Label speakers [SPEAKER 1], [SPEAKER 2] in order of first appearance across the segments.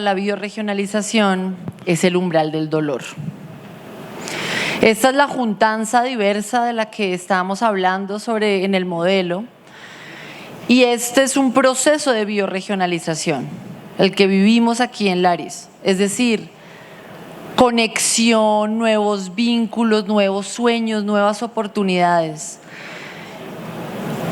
[SPEAKER 1] La biorregionalización es el umbral del dolor. Esta es la juntanza diversa de la que estábamos hablando en el modelo, y este es un proceso de biorregionalización, el que vivimos aquí en Lares, es decir, conexión, nuevos vínculos, nuevos sueños, nuevas oportunidades.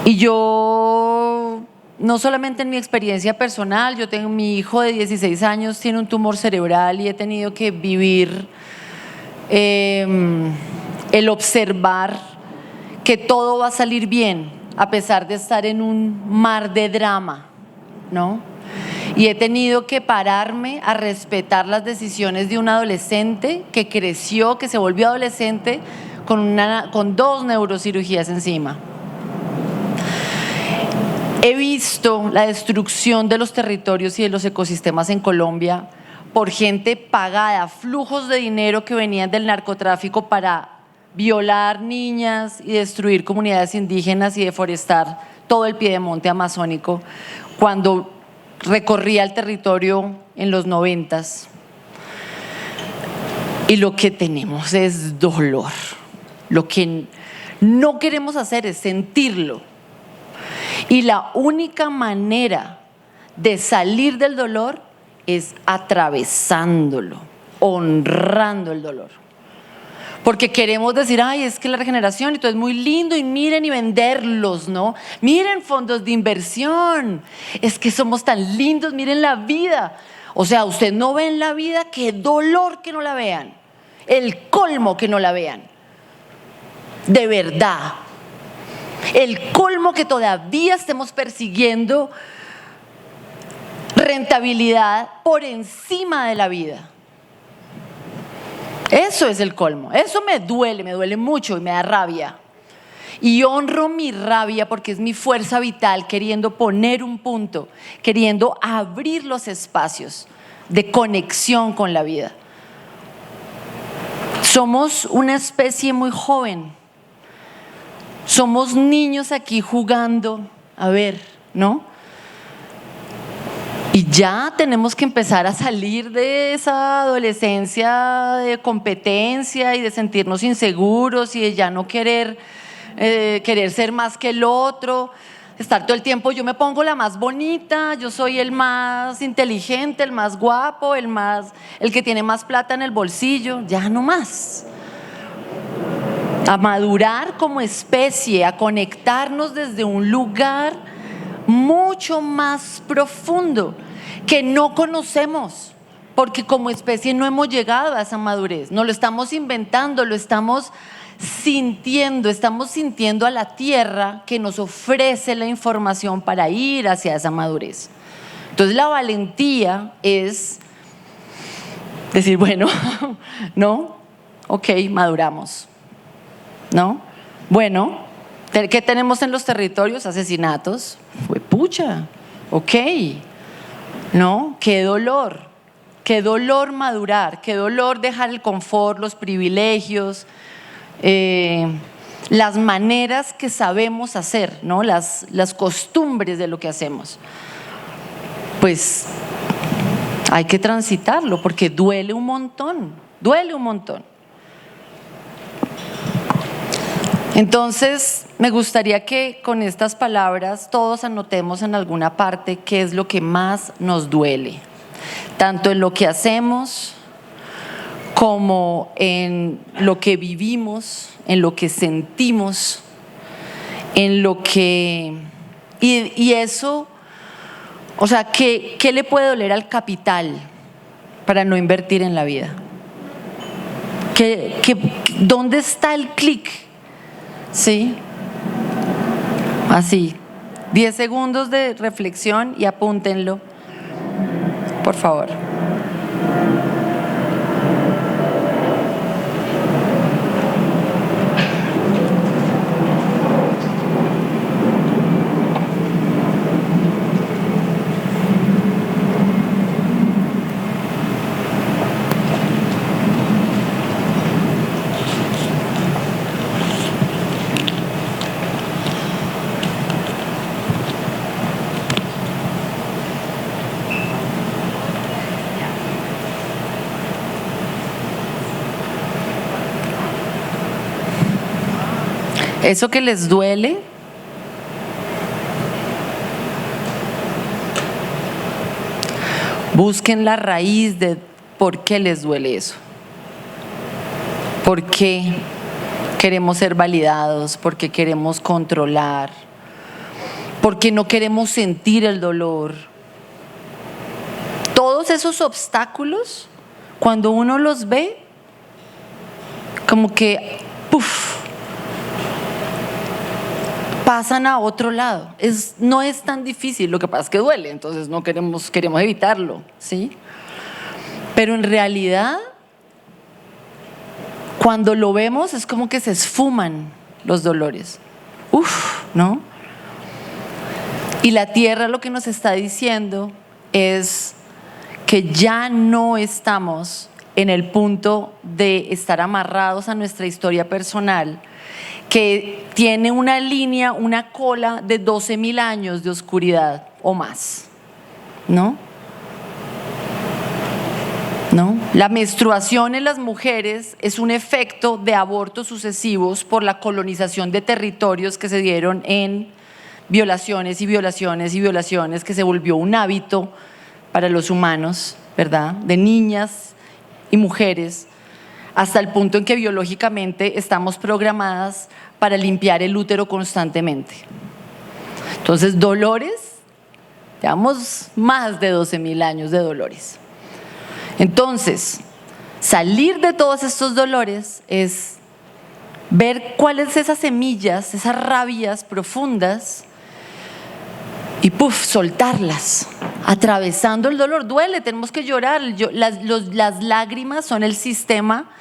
[SPEAKER 1] Y yo, no solamente en mi experiencia personal, yo tengo mi hijo de 16 años, tiene un tumor cerebral y he tenido que vivir el observar que todo va a salir bien a pesar de estar en un mar de drama, ¿no? Y he tenido que pararme a respetar las decisiones de un adolescente que creció, que se volvió adolescente con 2 neurocirugías encima. He visto la destrucción de los territorios y de los ecosistemas en Colombia por gente pagada, flujos de dinero que venían del narcotráfico para violar niñas y destruir comunidades indígenas y deforestar todo el piedemonte amazónico cuando recorría el territorio en los 90s. Y lo que tenemos es dolor. Lo que no queremos hacer es sentirlo. Y la única manera de salir del dolor es atravesándolo, honrando el dolor. Porque queremos decir, ay, es que la regeneración y todo es muy lindo y miren y venderlos, ¿no? Miren fondos de inversión, es que somos tan lindos, miren la vida. O sea, usted no ve en la vida, qué dolor que no la vean, el colmo que no la vean, de verdad. El colmo que todavía estemos persiguiendo rentabilidad por encima de la vida. Eso es el colmo, eso me duele mucho y me da rabia. Y honro mi rabia porque es mi fuerza vital queriendo poner un punto, queriendo abrir los espacios de conexión con la vida. Somos una especie muy joven. Somos niños aquí jugando, a ver, ¿no? Y ya tenemos que empezar a salir de esa adolescencia de competencia y de sentirnos inseguros y de ya no querer ser más que el otro, estar todo el tiempo, yo me pongo la más bonita, yo soy el más inteligente, el más guapo, el que tiene más plata en el bolsillo, ya no más. A madurar como especie, a conectarnos desde un lugar mucho más profundo que no conocemos, porque como especie no hemos llegado a esa madurez, no lo estamos inventando, lo estamos sintiendo a la tierra que nos ofrece la información para ir hacia esa madurez. Entonces la valentía es decir, bueno, no, ok, maduramos. ¿No? Bueno, ¿qué tenemos en los territorios? Asesinatos. Pucha, ok. ¿No? Qué dolor madurar, qué dolor dejar el confort, los privilegios, las maneras que sabemos hacer, ¿no? Las costumbres de lo que hacemos. Pues hay que transitarlo porque duele un montón. Entonces, me gustaría que con estas palabras todos anotemos en alguna parte qué es lo que más nos duele, tanto en lo que hacemos como en lo que vivimos, en lo que sentimos, en lo que… Y eso, o sea, ¿qué le puede doler al capital para no invertir en la vida? ¿Dónde está el clic? Sí, así, 10 segundos de reflexión y apúntenlo, por favor. Eso que les duele, busquen la raíz de por qué les duele eso. ¿Por qué queremos ser validados? ¿Por qué queremos controlar? ¿Por qué no queremos sentir el dolor? Todos esos obstáculos, cuando uno los ve, como que ¡puf!, pasan a otro lado. No es tan difícil, lo que pasa es que duele, entonces no queremos evitarlo, ¿sí? Pero en realidad, cuando lo vemos es como que se esfuman los dolores. ¡Uf!, ¿no? Y la tierra lo que nos está diciendo es que ya no estamos en el punto de estar amarrados a nuestra historia personal, que tiene una línea, una cola de 12.000 años de oscuridad o más, ¿no? ¿No? La menstruación en las mujeres es un efecto de abortos sucesivos por la colonización de territorios que se dieron en violaciones y violaciones y violaciones, que se volvió un hábito para los humanos, ¿verdad? De niñas y mujeres, hasta el punto en que biológicamente estamos programadas para limpiar el útero constantemente. Entonces, dolores, llevamos más de 12.000 años de dolores. Entonces, salir de todos estos dolores es ver cuáles esas semillas, esas rabias profundas y soltarlas, atravesando el dolor. Duele, tenemos que llorar. Las lágrimas son el sistema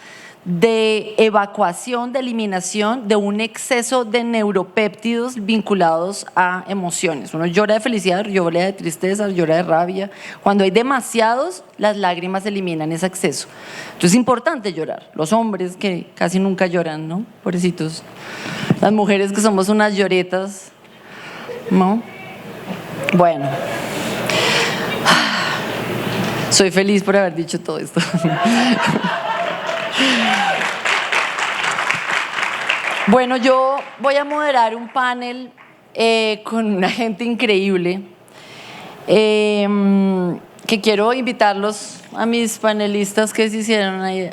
[SPEAKER 1] de evacuación, de eliminación de un exceso de neuropéptidos vinculados a emociones. Uno llora de felicidad, llora de tristeza, llora de rabia. Cuando hay demasiados, las lágrimas eliminan ese exceso. Entonces es importante llorar. Los hombres que casi nunca lloran, ¿no? Pobrecitos. Las mujeres que somos unas lloretas, ¿no? Bueno, soy feliz por haber dicho todo esto. Bueno, yo voy a moderar un panel con una gente increíble, que quiero invitarlos a mis panelistas que se hicieron ahí.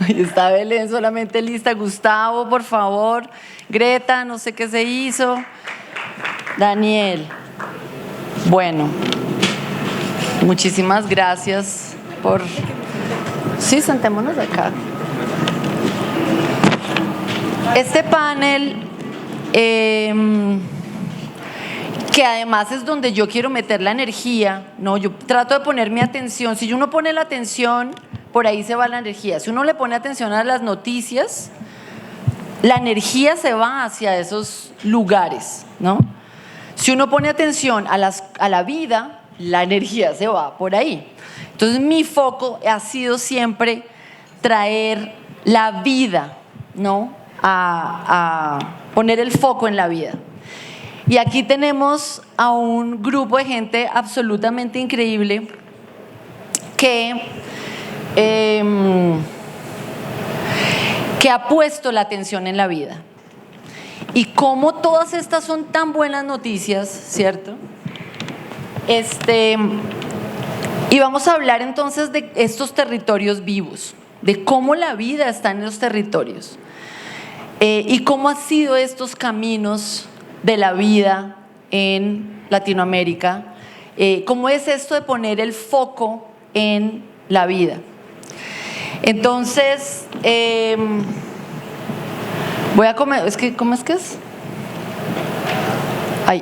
[SPEAKER 1] Ahí está Belén, solamente lista. Gustavo, por favor. Greta, no sé qué se hizo. Daniel. Bueno, muchísimas gracias por... Sí, sentémonos acá. Este panel, que además es donde yo quiero meter la energía, ¿no? Yo trato de poner mi atención. Si uno pone la atención, por ahí se va la energía. Si uno le pone atención a las noticias, la energía se va hacia esos lugares, ¿no? Si uno pone atención a la vida, la energía se va por ahí. Entonces mi foco ha sido siempre traer la vida, ¿no? A poner el foco en la vida. Y aquí tenemos a un grupo de gente absolutamente increíble que ha puesto la atención en la vida. Y como todas estas son tan buenas noticias, ¿cierto? Y vamos a hablar entonces de estos territorios vivos, de cómo la vida está en los territorios, y cómo han sido estos caminos de la vida en Latinoamérica, cómo es esto de poner el foco en la vida. Entonces, voy a comer, ¿cómo es que es? Ay.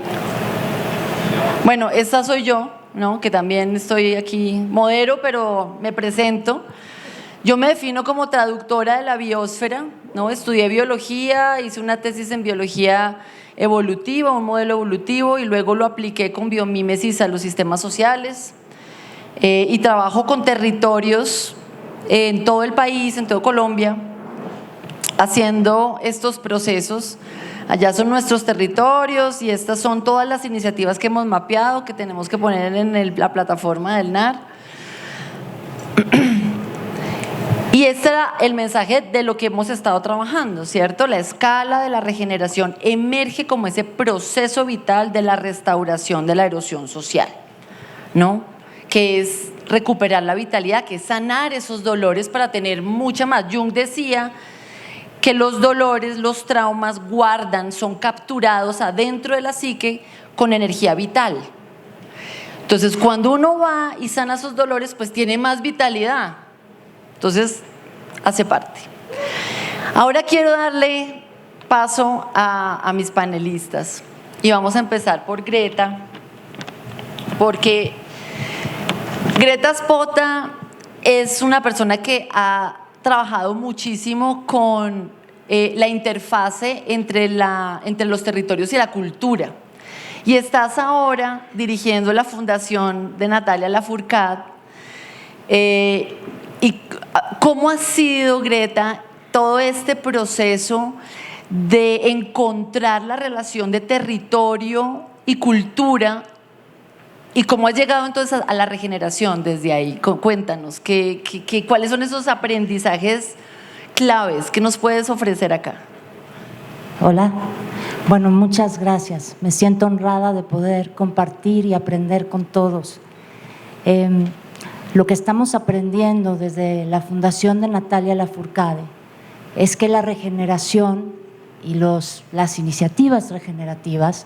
[SPEAKER 1] Bueno, esta soy yo, ¿no? Que también estoy aquí, modero, pero me presento. Yo me defino como traductora de la biosfera, ¿no? Estudié biología, hice una tesis en biología evolutiva, un modelo evolutivo, y luego lo apliqué con biomímesis a los sistemas sociales, y trabajo con territorios en todo el país, en todo Colombia, haciendo estos procesos. Allá son nuestros territorios y estas son todas las iniciativas que hemos mapeado, que tenemos que poner en la plataforma del NAR. Y este era el mensaje de lo que hemos estado trabajando, ¿cierto? La escala de la regeneración emerge como ese proceso vital de la restauración de la erosión social, ¿no? Que es recuperar la vitalidad, que es sanar esos dolores para tener mucha más. Jung decía que los dolores, los traumas guardan, son capturados adentro de la psique con energía vital. Entonces, cuando uno va y sana esos dolores, pues tiene más vitalidad. Entonces, hace parte. Ahora quiero darle paso a mis panelistas y vamos a empezar por Greta, porque Greta Spota es una persona que ha trabajado muchísimo con la interfase entre los territorios y la cultura. Y estás ahora dirigiendo la fundación de Natalia Lafourcade. ¿Y cómo ha sido, Greta, todo este proceso de encontrar la relación de territorio y cultura? ¿Y cómo has llegado entonces a la regeneración desde ahí? Cuéntanos, ¿cuáles son esos aprendizajes claves que nos puedes ofrecer acá?
[SPEAKER 2] Hola, bueno, muchas gracias. Me siento honrada de poder compartir y aprender con todos. Lo que estamos aprendiendo desde la Fundación de Natalia Lafourcade es que la regeneración y las iniciativas regenerativas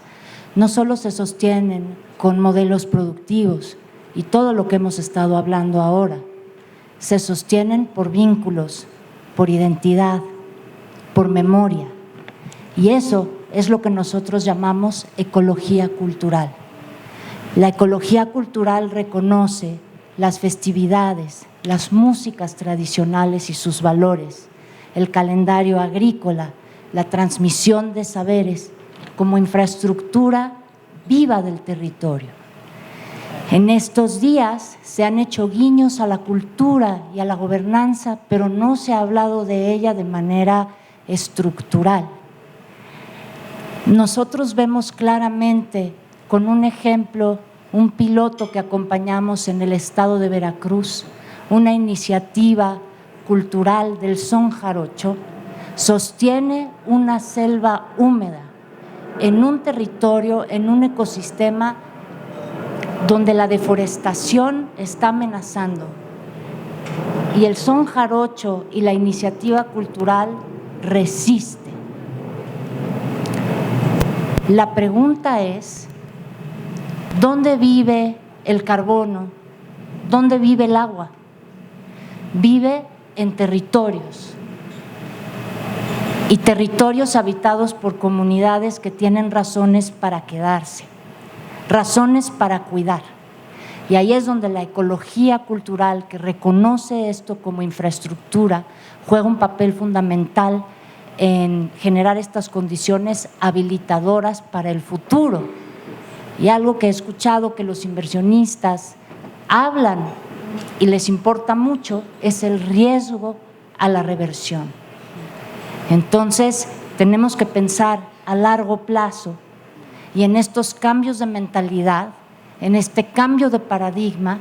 [SPEAKER 2] no solo se sostienen con modelos productivos y todo lo que hemos estado hablando ahora, se sostienen por vínculos, por identidad, por memoria. Y eso es lo que nosotros llamamos ecología cultural. La ecología cultural reconoce las festividades, las músicas tradicionales y sus valores, el calendario agrícola, la transmisión de saberes como infraestructura viva del territorio. En estos días se han hecho guiños a la cultura y a la gobernanza, pero no se ha hablado de ella de manera estructural. Nosotros vemos claramente con un ejemplo, un piloto que acompañamos en el estado de Veracruz, una iniciativa cultural del son jarocho, sostiene una selva húmeda en un territorio, en un ecosistema donde la deforestación está amenazando. Y el son jarocho y la iniciativa cultural resiste. La pregunta es, ¿dónde vive el carbono? ¿Dónde vive el agua? Vive en territorios. Y territorios habitados por comunidades que tienen razones para quedarse, razones para cuidar. Y ahí es donde la ecología cultural, que reconoce esto como infraestructura, juega un papel fundamental en generar estas condiciones habilitadoras para el futuro. Y algo que he escuchado que los inversionistas hablan y les importa mucho es el riesgo a la reversión. Entonces, tenemos que pensar a largo plazo y en estos cambios de mentalidad, en este cambio de paradigma,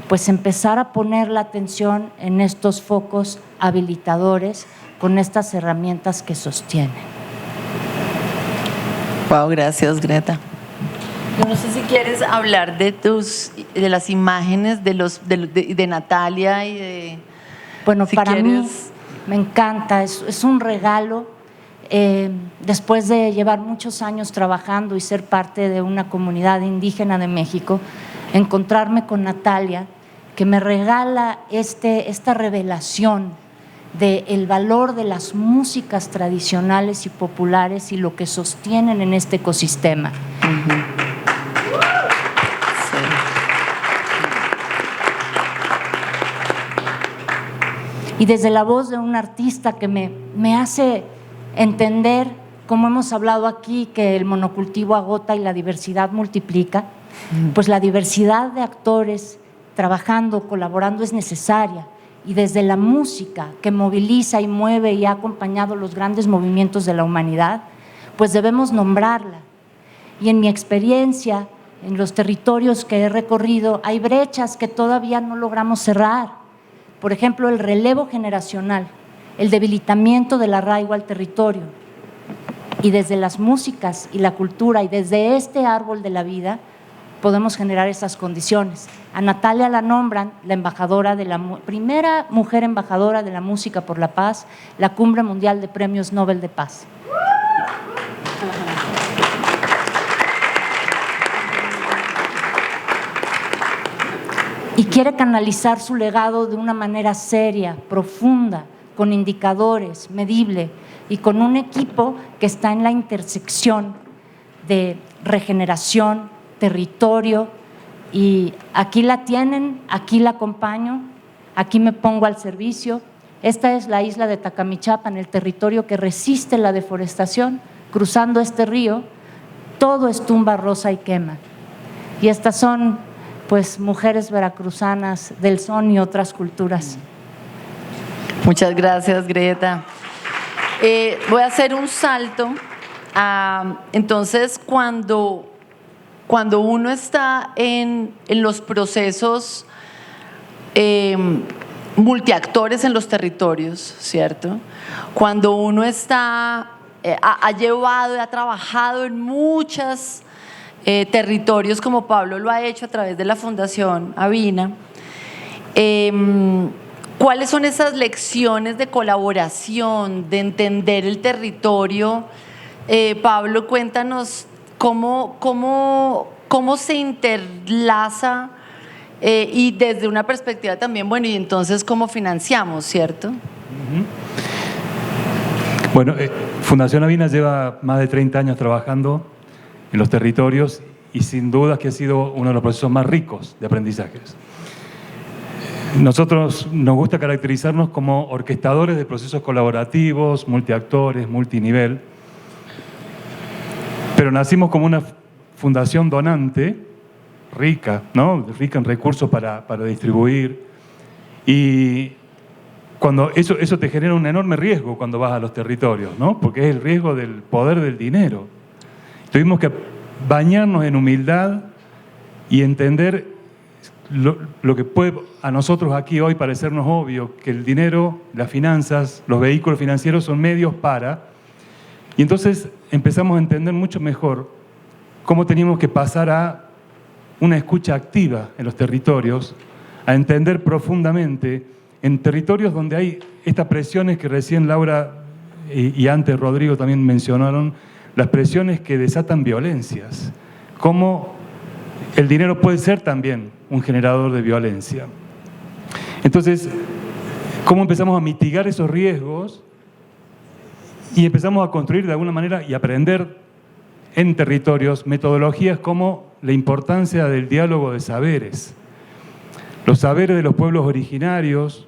[SPEAKER 2] pues empezar a poner la atención en estos focos habilitadores con estas herramientas que sostienen.
[SPEAKER 1] Wow, gracias, Greta. Yo no sé si quieres hablar de las imágenes de Natalia y de…
[SPEAKER 2] Bueno, si para mí me encanta, es un regalo. Después de llevar muchos años trabajando y ser parte de una comunidad indígena de México, encontrarme con Natalia, que me regala esta revelación del valor de las músicas tradicionales y populares y lo que sostienen en este ecosistema. Y desde la voz de un artista que me hace entender, como hemos hablado aquí, que el monocultivo agota y la diversidad multiplica, pues la diversidad de actores trabajando, colaborando es necesaria. Y desde la música que moviliza y mueve y ha acompañado los grandes movimientos de la humanidad, pues debemos nombrarla. Y en mi experiencia, en los territorios que he recorrido, hay brechas que todavía no logramos cerrar, por ejemplo, el relevo generacional, el debilitamiento del arraigo al territorio. Y desde las músicas y la cultura y desde este árbol de la vida podemos generar esas condiciones. A Natalia la nombran la embajadora primera mujer embajadora de la música por la paz, la Cumbre Mundial de Premios Nobel de Paz. Y quiere canalizar su legado de una manera seria, profunda, con indicadores, medible y con un equipo que está en la intersección de regeneración, territorio, y aquí la tienen, aquí la acompaño, aquí me pongo al servicio. Esta es la isla de Tacamichapan, el territorio que resiste la deforestación. Cruzando este río, todo es tumba, rosa y quema. Y estas son, pues, mujeres veracruzanas del son y otras culturas.
[SPEAKER 1] Muchas gracias, Greta. Voy a hacer un salto. Entonces, cuando uno está en los procesos multiactores en los territorios, ¿cierto? Cuando uno está, ha llevado y ha trabajado en muchos territorios, como Pablo lo ha hecho a través de la Fundación Avina, ¿cuáles son esas lecciones de colaboración, de entender el territorio? Pablo, cuéntanos cómo se interlaza y desde una perspectiva también, bueno, y entonces cómo financiamos, ¿cierto?
[SPEAKER 3] Bueno, Fundación Avina lleva más de 30 años trabajando en los territorios y sin duda que ha sido uno de los procesos más ricos de aprendizajes. Nosotros nos gusta caracterizarnos como orquestadores de procesos colaborativos, multiactores, multinivel, pero nacimos como una fundación donante, rica, ¿no? Rica en recursos para distribuir, y cuando eso te genera un enorme riesgo cuando vas a los territorios, ¿no? Porque es el riesgo del poder del dinero. Tuvimos que bañarnos en humildad y entender lo que puede a nosotros aquí hoy parecernos obvio, que el dinero, las finanzas, los vehículos financieros son medios para, y entonces empezamos a entender mucho mejor cómo teníamos que pasar a una escucha activa en los territorios, a entender profundamente en territorios donde hay estas presiones que recién Laura y antes Rodrigo también mencionaron, las presiones que desatan violencias, cómo el dinero puede ser también un generador de violencia. Entonces, ¿cómo empezamos a mitigar esos riesgos y empezamos a construir de alguna manera y aprender en territorios metodologías como la importancia del diálogo de saberes, los saberes de los pueblos originarios,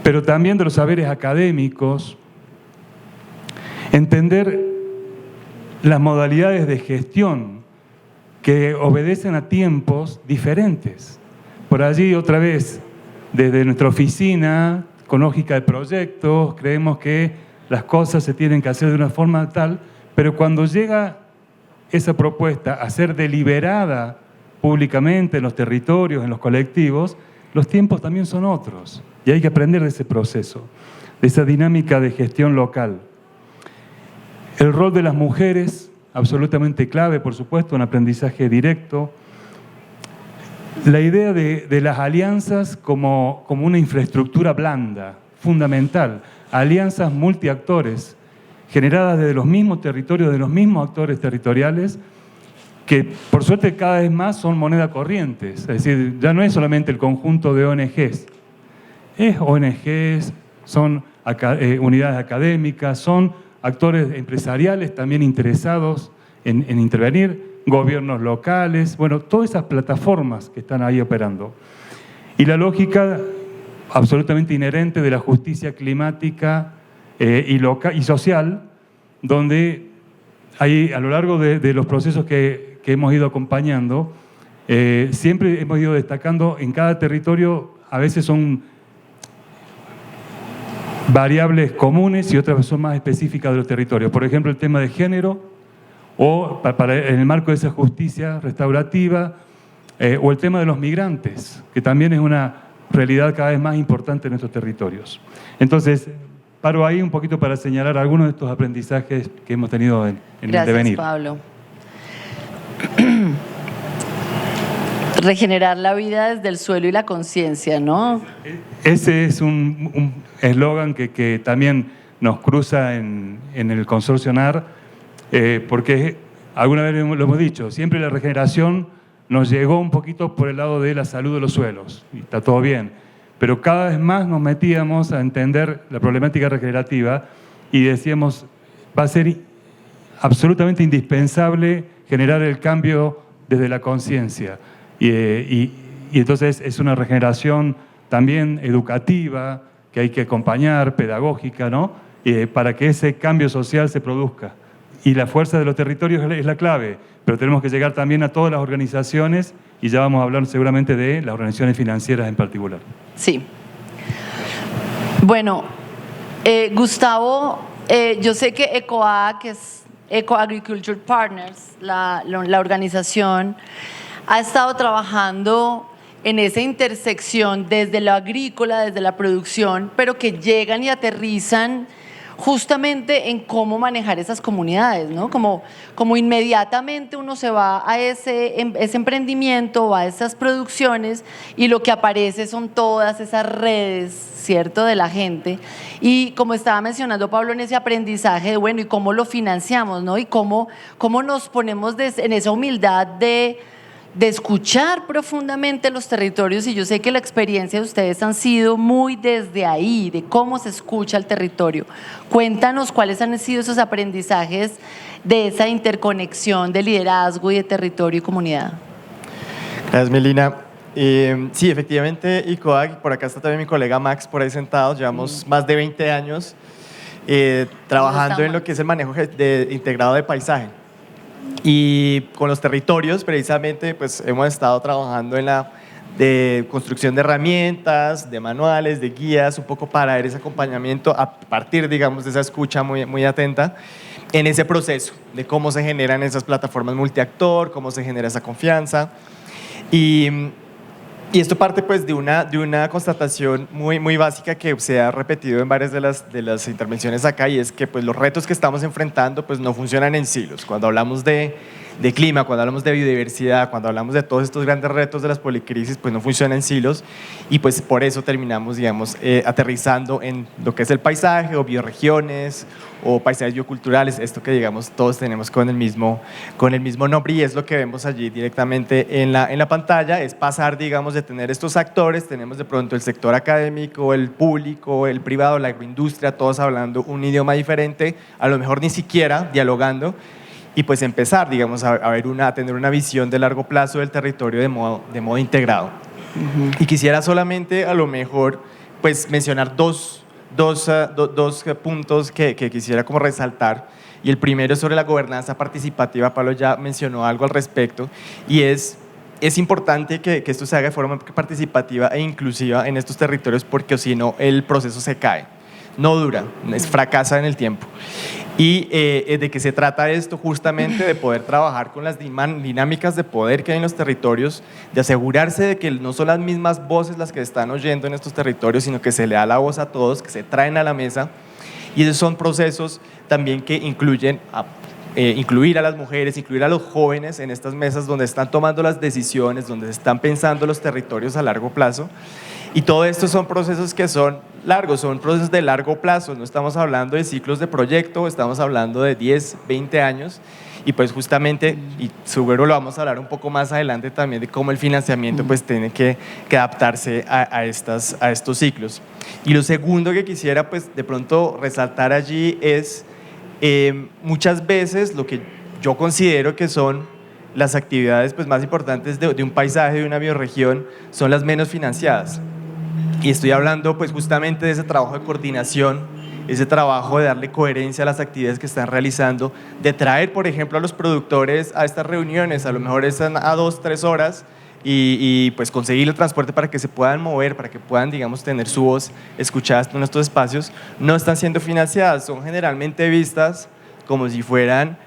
[SPEAKER 3] pero también de los saberes académicos, entender las modalidades de gestión que obedecen a tiempos diferentes. Por allí, otra vez, desde nuestra oficina, con lógica de proyectos, creemos que las cosas se tienen que hacer de una forma tal, pero cuando llega esa propuesta a ser deliberada públicamente en los territorios, en los colectivos, los tiempos también son otros. Y hay que aprender de ese proceso, de esa dinámica de gestión local. El rol de las mujeres, absolutamente clave, por supuesto, un aprendizaje directo. La idea de las alianzas como una infraestructura blanda, fundamental. Alianzas multiactores, generadas desde los mismos territorios, de los mismos actores territoriales, que por suerte cada vez más son moneda corriente. Es decir, ya no es solamente el conjunto de ONGs. Es ONGs, son unidades académicas, son actores empresariales también interesados en intervenir, gobiernos locales, bueno, todas esas plataformas que están ahí operando. Y la lógica absolutamente inherente de la justicia climática y social, donde hay, a lo largo de los procesos que hemos ido acompañando, siempre hemos ido destacando en cada territorio, a veces son variables comunes y otras son más específicas de los territorios. Por ejemplo, el tema de género, o en el marco de esa justicia restaurativa, o el tema de los migrantes, que también es una realidad cada vez más importante en nuestros territorios. Entonces, paro ahí un poquito para señalar algunos de estos aprendizajes que hemos tenido en el devenir.
[SPEAKER 1] Gracias, Pablo. Regenerar la vida desde el suelo y la conciencia, ¿no?
[SPEAKER 3] Ese es un eslogan que también nos cruza en el consorcio NAR, porque alguna vez lo hemos dicho, siempre la regeneración nos llegó un poquito por el lado de la salud de los suelos, y está todo bien, pero cada vez más nos metíamos a entender la problemática regenerativa y decíamos, va a ser absolutamente indispensable generar el cambio desde la conciencia. Y entonces es una regeneración también educativa que hay que acompañar, pedagógica, ¿no? Para que ese cambio social se produzca. Y la fuerza de los territorios es la clave, pero tenemos que llegar también a todas las organizaciones y ya vamos a hablar seguramente de las organizaciones financieras en particular.
[SPEAKER 1] Sí. Bueno, Gustavo, yo sé que ECOA, que es Eco Agriculture Partners, la organización, ha estado trabajando en esa intersección desde lo agrícola, desde la producción, pero que llegan y aterrizan justamente en cómo manejar esas comunidades, ¿no? Como inmediatamente uno se va a ese emprendimiento, va a esas producciones y lo que aparece son todas esas redes, ¿cierto?, de la gente. Y como estaba mencionando Pablo, en ese aprendizaje de, bueno, ¿y cómo lo financiamos, no? Y cómo nos ponemos en esa humildad de escuchar profundamente los territorios, y yo sé que la experiencia de ustedes han sido muy desde ahí, de cómo se escucha el territorio. Cuéntanos cuáles han sido esos aprendizajes de esa interconexión de liderazgo y de territorio y comunidad.
[SPEAKER 4] Gracias, Melina. Sí, efectivamente, ICOAG, por acá está también mi colega Max por ahí sentado, llevamos más de 20 años trabajando en lo que es el manejo integrado de paisaje. Y con los territorios, precisamente, pues hemos estado trabajando en la construcción de herramientas, de manuales, de guías, un poco para dar ese acompañamiento a partir, digamos, de esa escucha muy atenta en ese proceso de cómo se generan esas plataformas multiactor, cómo se genera esa confianza. Y esto parte pues de una constatación muy básica que se ha repetido en varias de las intervenciones acá, y es que pues los retos que estamos enfrentando pues no funcionan en silos. Cuando hablamos de clima, cuando hablamos de biodiversidad, cuando hablamos de todos estos grandes retos de las policrisis, pues no funcionan en silos, y pues por eso terminamos, digamos, aterrizando en lo que es el paisaje o bioregiones o paisajes bioculturales, esto que digamos todos tenemos con el mismo nombre, y es lo que vemos allí directamente en la pantalla. Es pasar, digamos, de tener estos actores, tenemos de pronto el sector académico, el público, el privado, la agroindustria, todos hablando un idioma diferente, a lo mejor ni siquiera dialogando, y pues empezar, digamos, a tener una visión de largo plazo del territorio de modo integrado. Y quisiera solamente a lo mejor pues mencionar dos puntos que quisiera como resaltar, y el primero es sobre la gobernanza participativa. Pablo ya mencionó algo al respecto, y es importante que esto se haga de forma participativa e inclusiva en estos territorios, porque si no el proceso se cae, no dura, fracasa en el tiempo. Y de qué se trata esto, justamente de poder trabajar con las dinámicas de poder que hay en los territorios, de asegurarse de que no son las mismas voces las que están oyendo en estos territorios, sino que se le da la voz a todos, que se traen a la mesa. Y esos son procesos también que incluyen incluir a las mujeres, incluir a los jóvenes en estas mesas donde están tomando las decisiones, donde se están pensando los territorios a largo plazo. Y todo esto son procesos que son largos, son procesos de largo plazo, no estamos hablando de ciclos de proyecto, estamos hablando de 10, 20 años, y pues justamente, y seguro lo vamos a hablar un poco más adelante también, de cómo el financiamiento pues tiene que adaptarse a estos ciclos. Y lo segundo que quisiera pues de pronto resaltar allí es muchas veces lo que yo considero que son las actividades pues más importantes de un paisaje, de una bioregión, son las menos financiadas. Y estoy hablando pues justamente de ese trabajo de coordinación, ese trabajo de darle coherencia a las actividades que están realizando, de traer, por ejemplo, a los productores a estas reuniones, a lo mejor están a 2-3 horas, y pues conseguir el transporte para que se puedan mover, para que puedan, digamos, tener su voz escuchada en estos espacios, no están siendo financiadas, son generalmente vistas como si fueran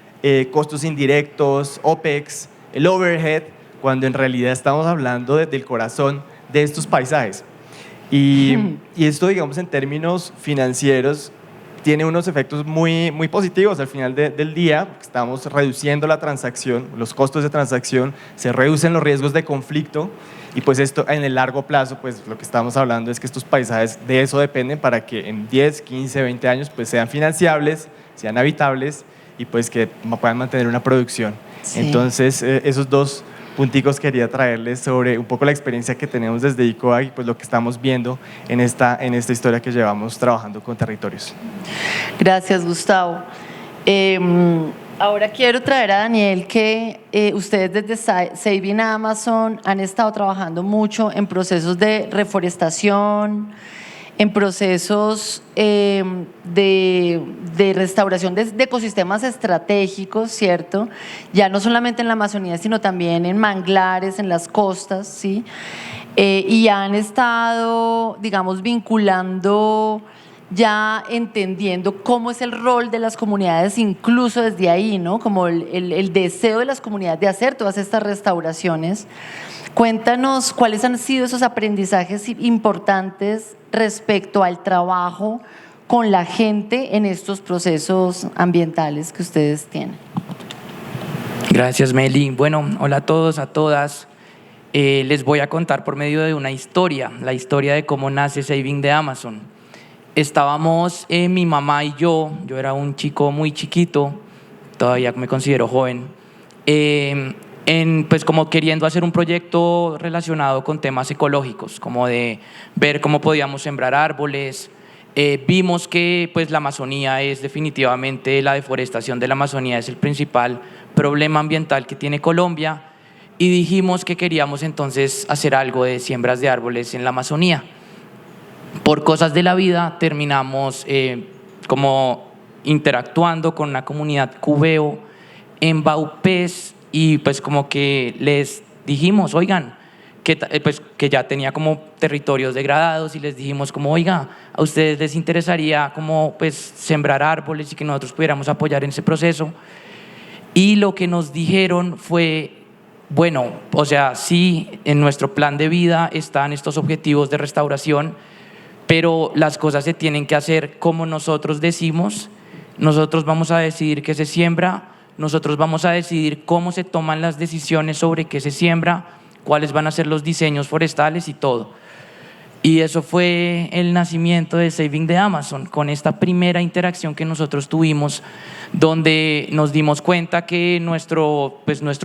[SPEAKER 4] costos indirectos, OPEX, el overhead, cuando en realidad estamos hablando del corazón de estos paisajes. Y esto, digamos, en términos financieros, tiene unos efectos muy, muy positivos al final del día. Estamos reduciendo la transacción, los costos de transacción, se reducen los riesgos de conflicto y pues esto en el largo plazo, pues lo que estamos hablando es que estos paisajes de eso dependen para que en 10, 15, 20 años pues sean financiables, sean habitables y pues que puedan mantener una producción. Sí. Entonces, esos dos punticos quería traerles sobre un poco la experiencia que tenemos desde ICOA y pues lo que estamos viendo en esta historia que llevamos trabajando con territorios.
[SPEAKER 1] Gracias, Gustavo. Ahora quiero traer a Daniel que ustedes desde Saving Amazon han estado trabajando mucho en procesos de reforestación, en procesos de restauración de ecosistemas estratégicos, ¿cierto? Ya no solamente en la Amazonía, sino también en manglares, en las costas, ¿sí? Y han estado, digamos, vinculando, ya entendiendo cómo es el rol de las comunidades, incluso desde ahí, ¿no? Como el deseo de las comunidades de hacer todas estas restauraciones. Cuéntanos cuáles han sido esos aprendizajes importantes respecto al trabajo con la gente en estos procesos ambientales que ustedes tienen.
[SPEAKER 5] Gracias, Meli. Bueno, hola a todos, a todas. Les voy a contar por medio de una historia, la historia de cómo nace Saving de Amazon. Estábamos mi mamá y yo era un chico muy chiquito, todavía me considero joven, pues como queriendo hacer un proyecto relacionado con temas ecológicos, como de ver cómo podíamos sembrar árboles. Vimos que pues la Amazonía es definitivamente, la deforestación de la Amazonía es el principal problema ambiental que tiene Colombia y dijimos que queríamos entonces hacer algo de siembras de árboles en la Amazonía. Por cosas de la vida terminamos como interactuando con una comunidad cubeo en Baupés y pues como que les dijimos, oigan, que ya tenía como territorios degradados y les dijimos como, oiga, a ustedes les interesaría como pues sembrar árboles y que nosotros pudiéramos apoyar en ese proceso. Y lo que nos dijeron fue, bueno, o sea, sí, en nuestro plan de vida están estos objetivos de restauración, pero las cosas se tienen que hacer como nosotros decimos. Nosotros vamos a decidir qué se siembra, nosotros vamos a decidir cómo se toman las decisiones sobre qué se siembra, cuáles van a ser los diseños forestales y todo. Y eso fue el nacimiento de Saving de Amazon, con esta primera interacción que nosotros tuvimos, donde nos dimos cuenta que nuestro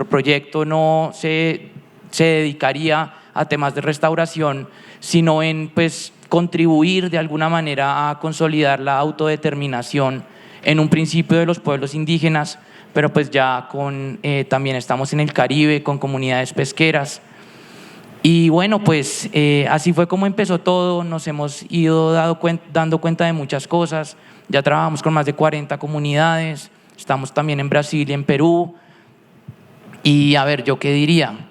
[SPEAKER 5] proyecto no se dedicaría a temas de restauración, sino en pues contribuir de alguna manera a consolidar la autodeterminación en un principio de los pueblos indígenas, pero pues ya también estamos en el Caribe con comunidades pesqueras. Y bueno, pues así fue como empezó todo. Nos hemos ido dando cuenta de muchas cosas. Ya trabajamos con más de 40 comunidades, estamos también en Brasil y en Perú. Y a ver, ¿yo qué diría?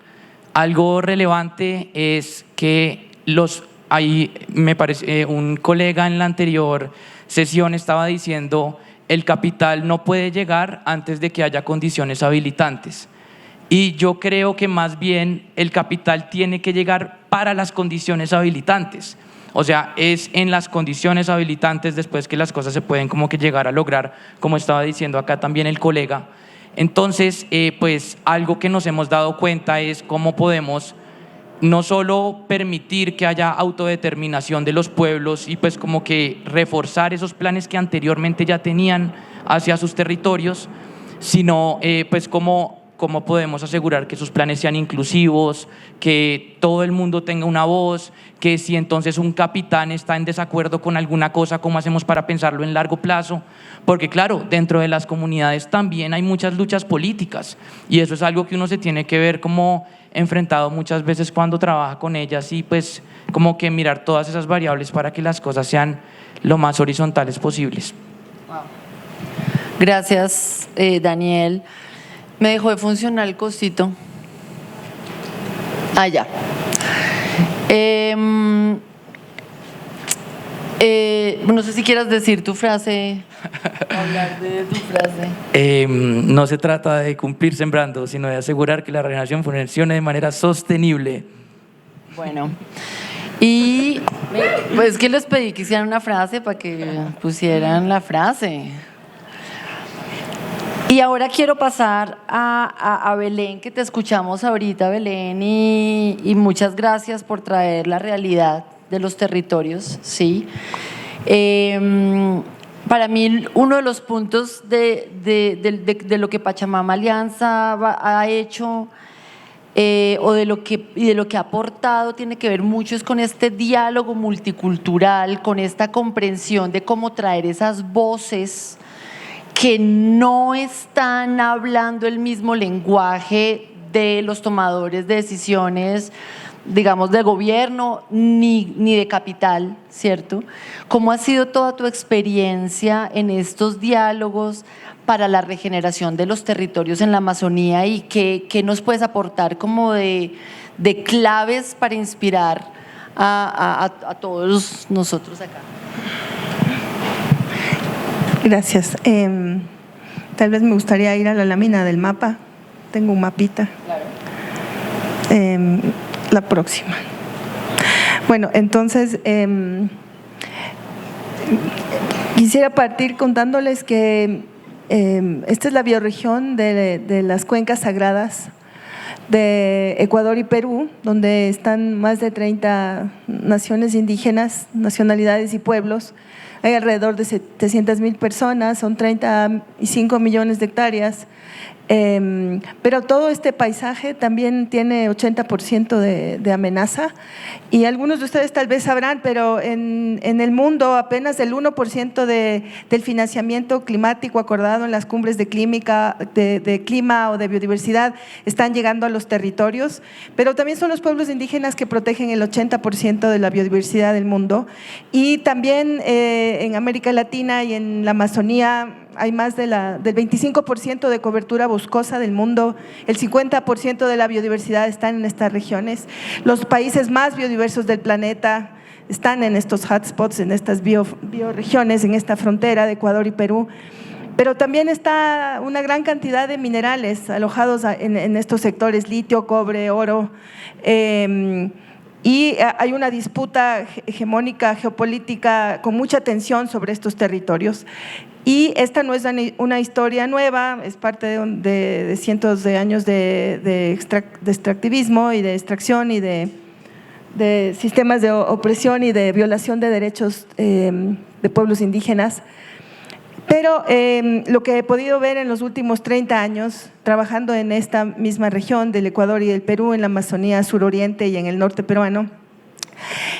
[SPEAKER 5] Algo relevante es que me parece, un colega en la anterior sesión estaba diciendo, el capital no puede llegar antes de que haya condiciones habilitantes. Y yo creo que más bien el capital tiene que llegar para las condiciones habilitantes. O sea, es en las condiciones habilitantes después que las cosas se pueden como que llegar a lograr, como estaba diciendo acá también el colega. Entonces, pues algo que nos hemos dado cuenta es cómo podemos no solo permitir que haya autodeterminación de los pueblos y pues como que reforzar esos planes que anteriormente ya tenían hacia sus territorios, sino pues cómo podemos asegurar que sus planes sean inclusivos, que todo el mundo tenga una voz, que si entonces un capitán está en desacuerdo con alguna cosa, ¿cómo hacemos para pensarlo en largo plazo? Porque claro, dentro de las comunidades también hay muchas luchas políticas y eso es algo que uno se tiene que ver como enfrentado muchas veces cuando trabaja con ellas y pues como que mirar todas esas variables para que las cosas sean lo más horizontales posibles.
[SPEAKER 1] Wow. Gracias, Daniel. Me dejó de funcionar el cosito. Ya. No sé si quieras decir tu frase, hablar de tu frase.
[SPEAKER 5] No se trata de cumplir sembrando, sino de asegurar que la regeneración funcione de manera sostenible.
[SPEAKER 1] Bueno, y Pues que les pedí que hicieran una frase para que pusieran la frase. Y ahora quiero pasar a Belén, que te escuchamos ahorita, Belén, y muchas gracias por traer la realidad de los territorios, ¿sí? Para mí, uno de los puntos de lo que Pachamama Alianza ha hecho o de lo que ha aportado tiene que ver mucho es con este diálogo multicultural, con esta comprensión de cómo traer esas voces que no están hablando el mismo lenguaje de los tomadores de decisiones, digamos, de gobierno ni de capital, ¿cierto? ¿Cómo ha sido toda tu experiencia en estos diálogos para la regeneración de los territorios en la Amazonía y qué nos puedes aportar como de claves para inspirar a todos nosotros acá?
[SPEAKER 6] Gracias. Tal vez me gustaría ir a la lámina del mapa. Tengo un mapita.
[SPEAKER 1] Claro.
[SPEAKER 6] La próxima. Bueno, entonces quisiera partir contándoles que esta es la bioregión de las cuencas sagradas de Ecuador y Perú, donde están más de 30 naciones indígenas, nacionalidades y pueblos. Hay alrededor de 700,000 personas, son 35 millones de hectáreas. Pero todo este paisaje también tiene 80% de amenaza y algunos de ustedes tal vez sabrán, pero en el mundo apenas el 1% del financiamiento climático acordado en las cumbres de clima o de biodiversidad están llegando a los territorios, pero también son los pueblos indígenas que protegen el 80% de la biodiversidad del mundo y también en América Latina y en la Amazonía hay más del 25% de cobertura boscosa del mundo, el 50% de la biodiversidad está en estas regiones. Los países más biodiversos del planeta están en estos hotspots, en estas bioregiones, en esta frontera de Ecuador y Perú. Pero también está una gran cantidad de minerales alojados en estos sectores, litio, cobre, oro. Y hay una disputa hegemónica, geopolítica, con mucha tensión sobre estos territorios. Y esta no es una historia nueva, es parte de cientos de años de extractivismo y de extracción y de sistemas de opresión y de violación de derechos de pueblos indígenas. Pero lo que he podido ver en los últimos 30 años, trabajando en esta misma región del Ecuador y del Perú, en la Amazonía suroriente y en el norte peruano,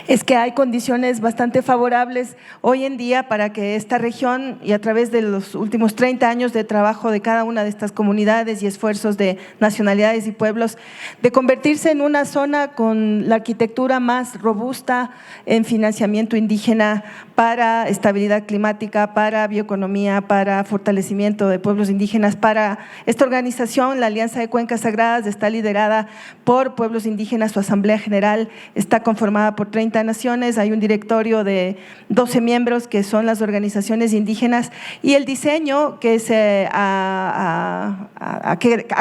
[SPEAKER 6] es que hay condiciones bastante favorables hoy en día para que esta región, y a través de los últimos 30 años de trabajo de cada una de estas comunidades y esfuerzos de nacionalidades y pueblos, de convertirse en una zona con la arquitectura más robusta en financiamiento indígena para estabilidad climática, para bioeconomía, para fortalecimiento de pueblos indígenas. Para esta organización, la Alianza de Cuencas Sagradas, está liderada por pueblos indígenas. Su Asamblea General está conformada por 30 naciones, hay un directorio de 12 miembros que son las organizaciones indígenas, y el diseño que se ha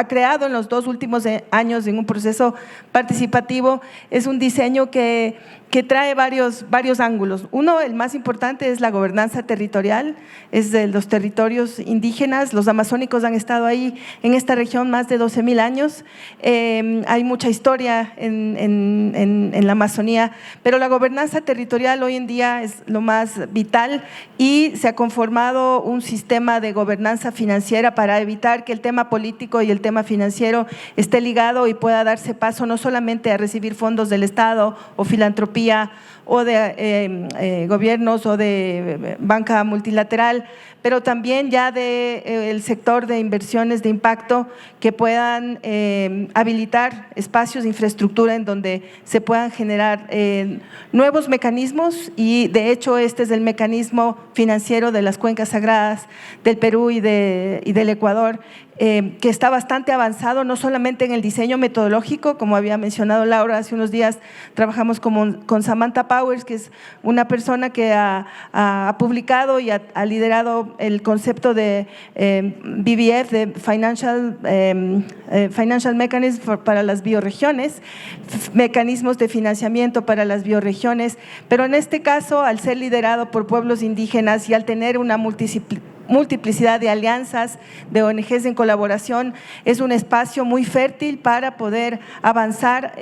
[SPEAKER 6] creado en los 2 últimos años en un proceso participativo es un diseño que trae varios ángulos. Uno, el más importante, es la gobernanza territorial, es de los territorios indígenas. Los amazónicos han estado ahí en esta región más de 12,000 años. Hay mucha historia en la Amazonía, pero la gobernanza territorial hoy en día es lo más vital y se ha conformado un sistema de gobernanza financiera para evitar que el tema político y el tema financiero esté ligado y pueda darse paso no solamente a recibir fondos del Estado o filantropía o de gobiernos o de banca multilateral, pero también ya del sector de inversiones de impacto que puedan habilitar espacios de infraestructura en donde se puedan generar nuevos mecanismos, y de hecho este es el mecanismo financiero de las cuencas sagradas del Perú y del Ecuador, que está bastante avanzado, no solamente en el diseño metodológico, como había mencionado Laura hace unos días, trabajamos con Samantha Powers, que es una persona que ha publicado y ha liderado el concepto de BBF, de Financial Mechanism para las bioregiones, mecanismos de financiamiento para las bioregiones, pero en este caso, al ser liderado por pueblos indígenas y al tener una multiplicidad de alianzas, de ONGs en colaboración, es un espacio muy fértil para poder avanzar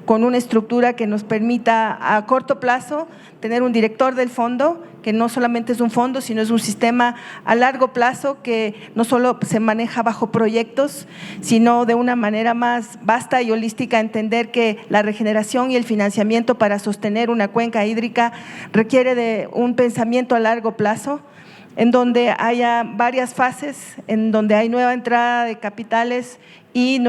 [SPEAKER 6] con una estructura que nos permita a corto plazo tener un director del fondo, que no solamente es un fondo, sino es un sistema a largo plazo que no solo se maneja bajo proyectos, sino de una manera más vasta y holística, entender que la regeneración y el financiamiento para sostener una cuenca hídrica requiere de un pensamiento a largo plazo, en donde haya varias fases, en donde hay nueva entrada de capitales y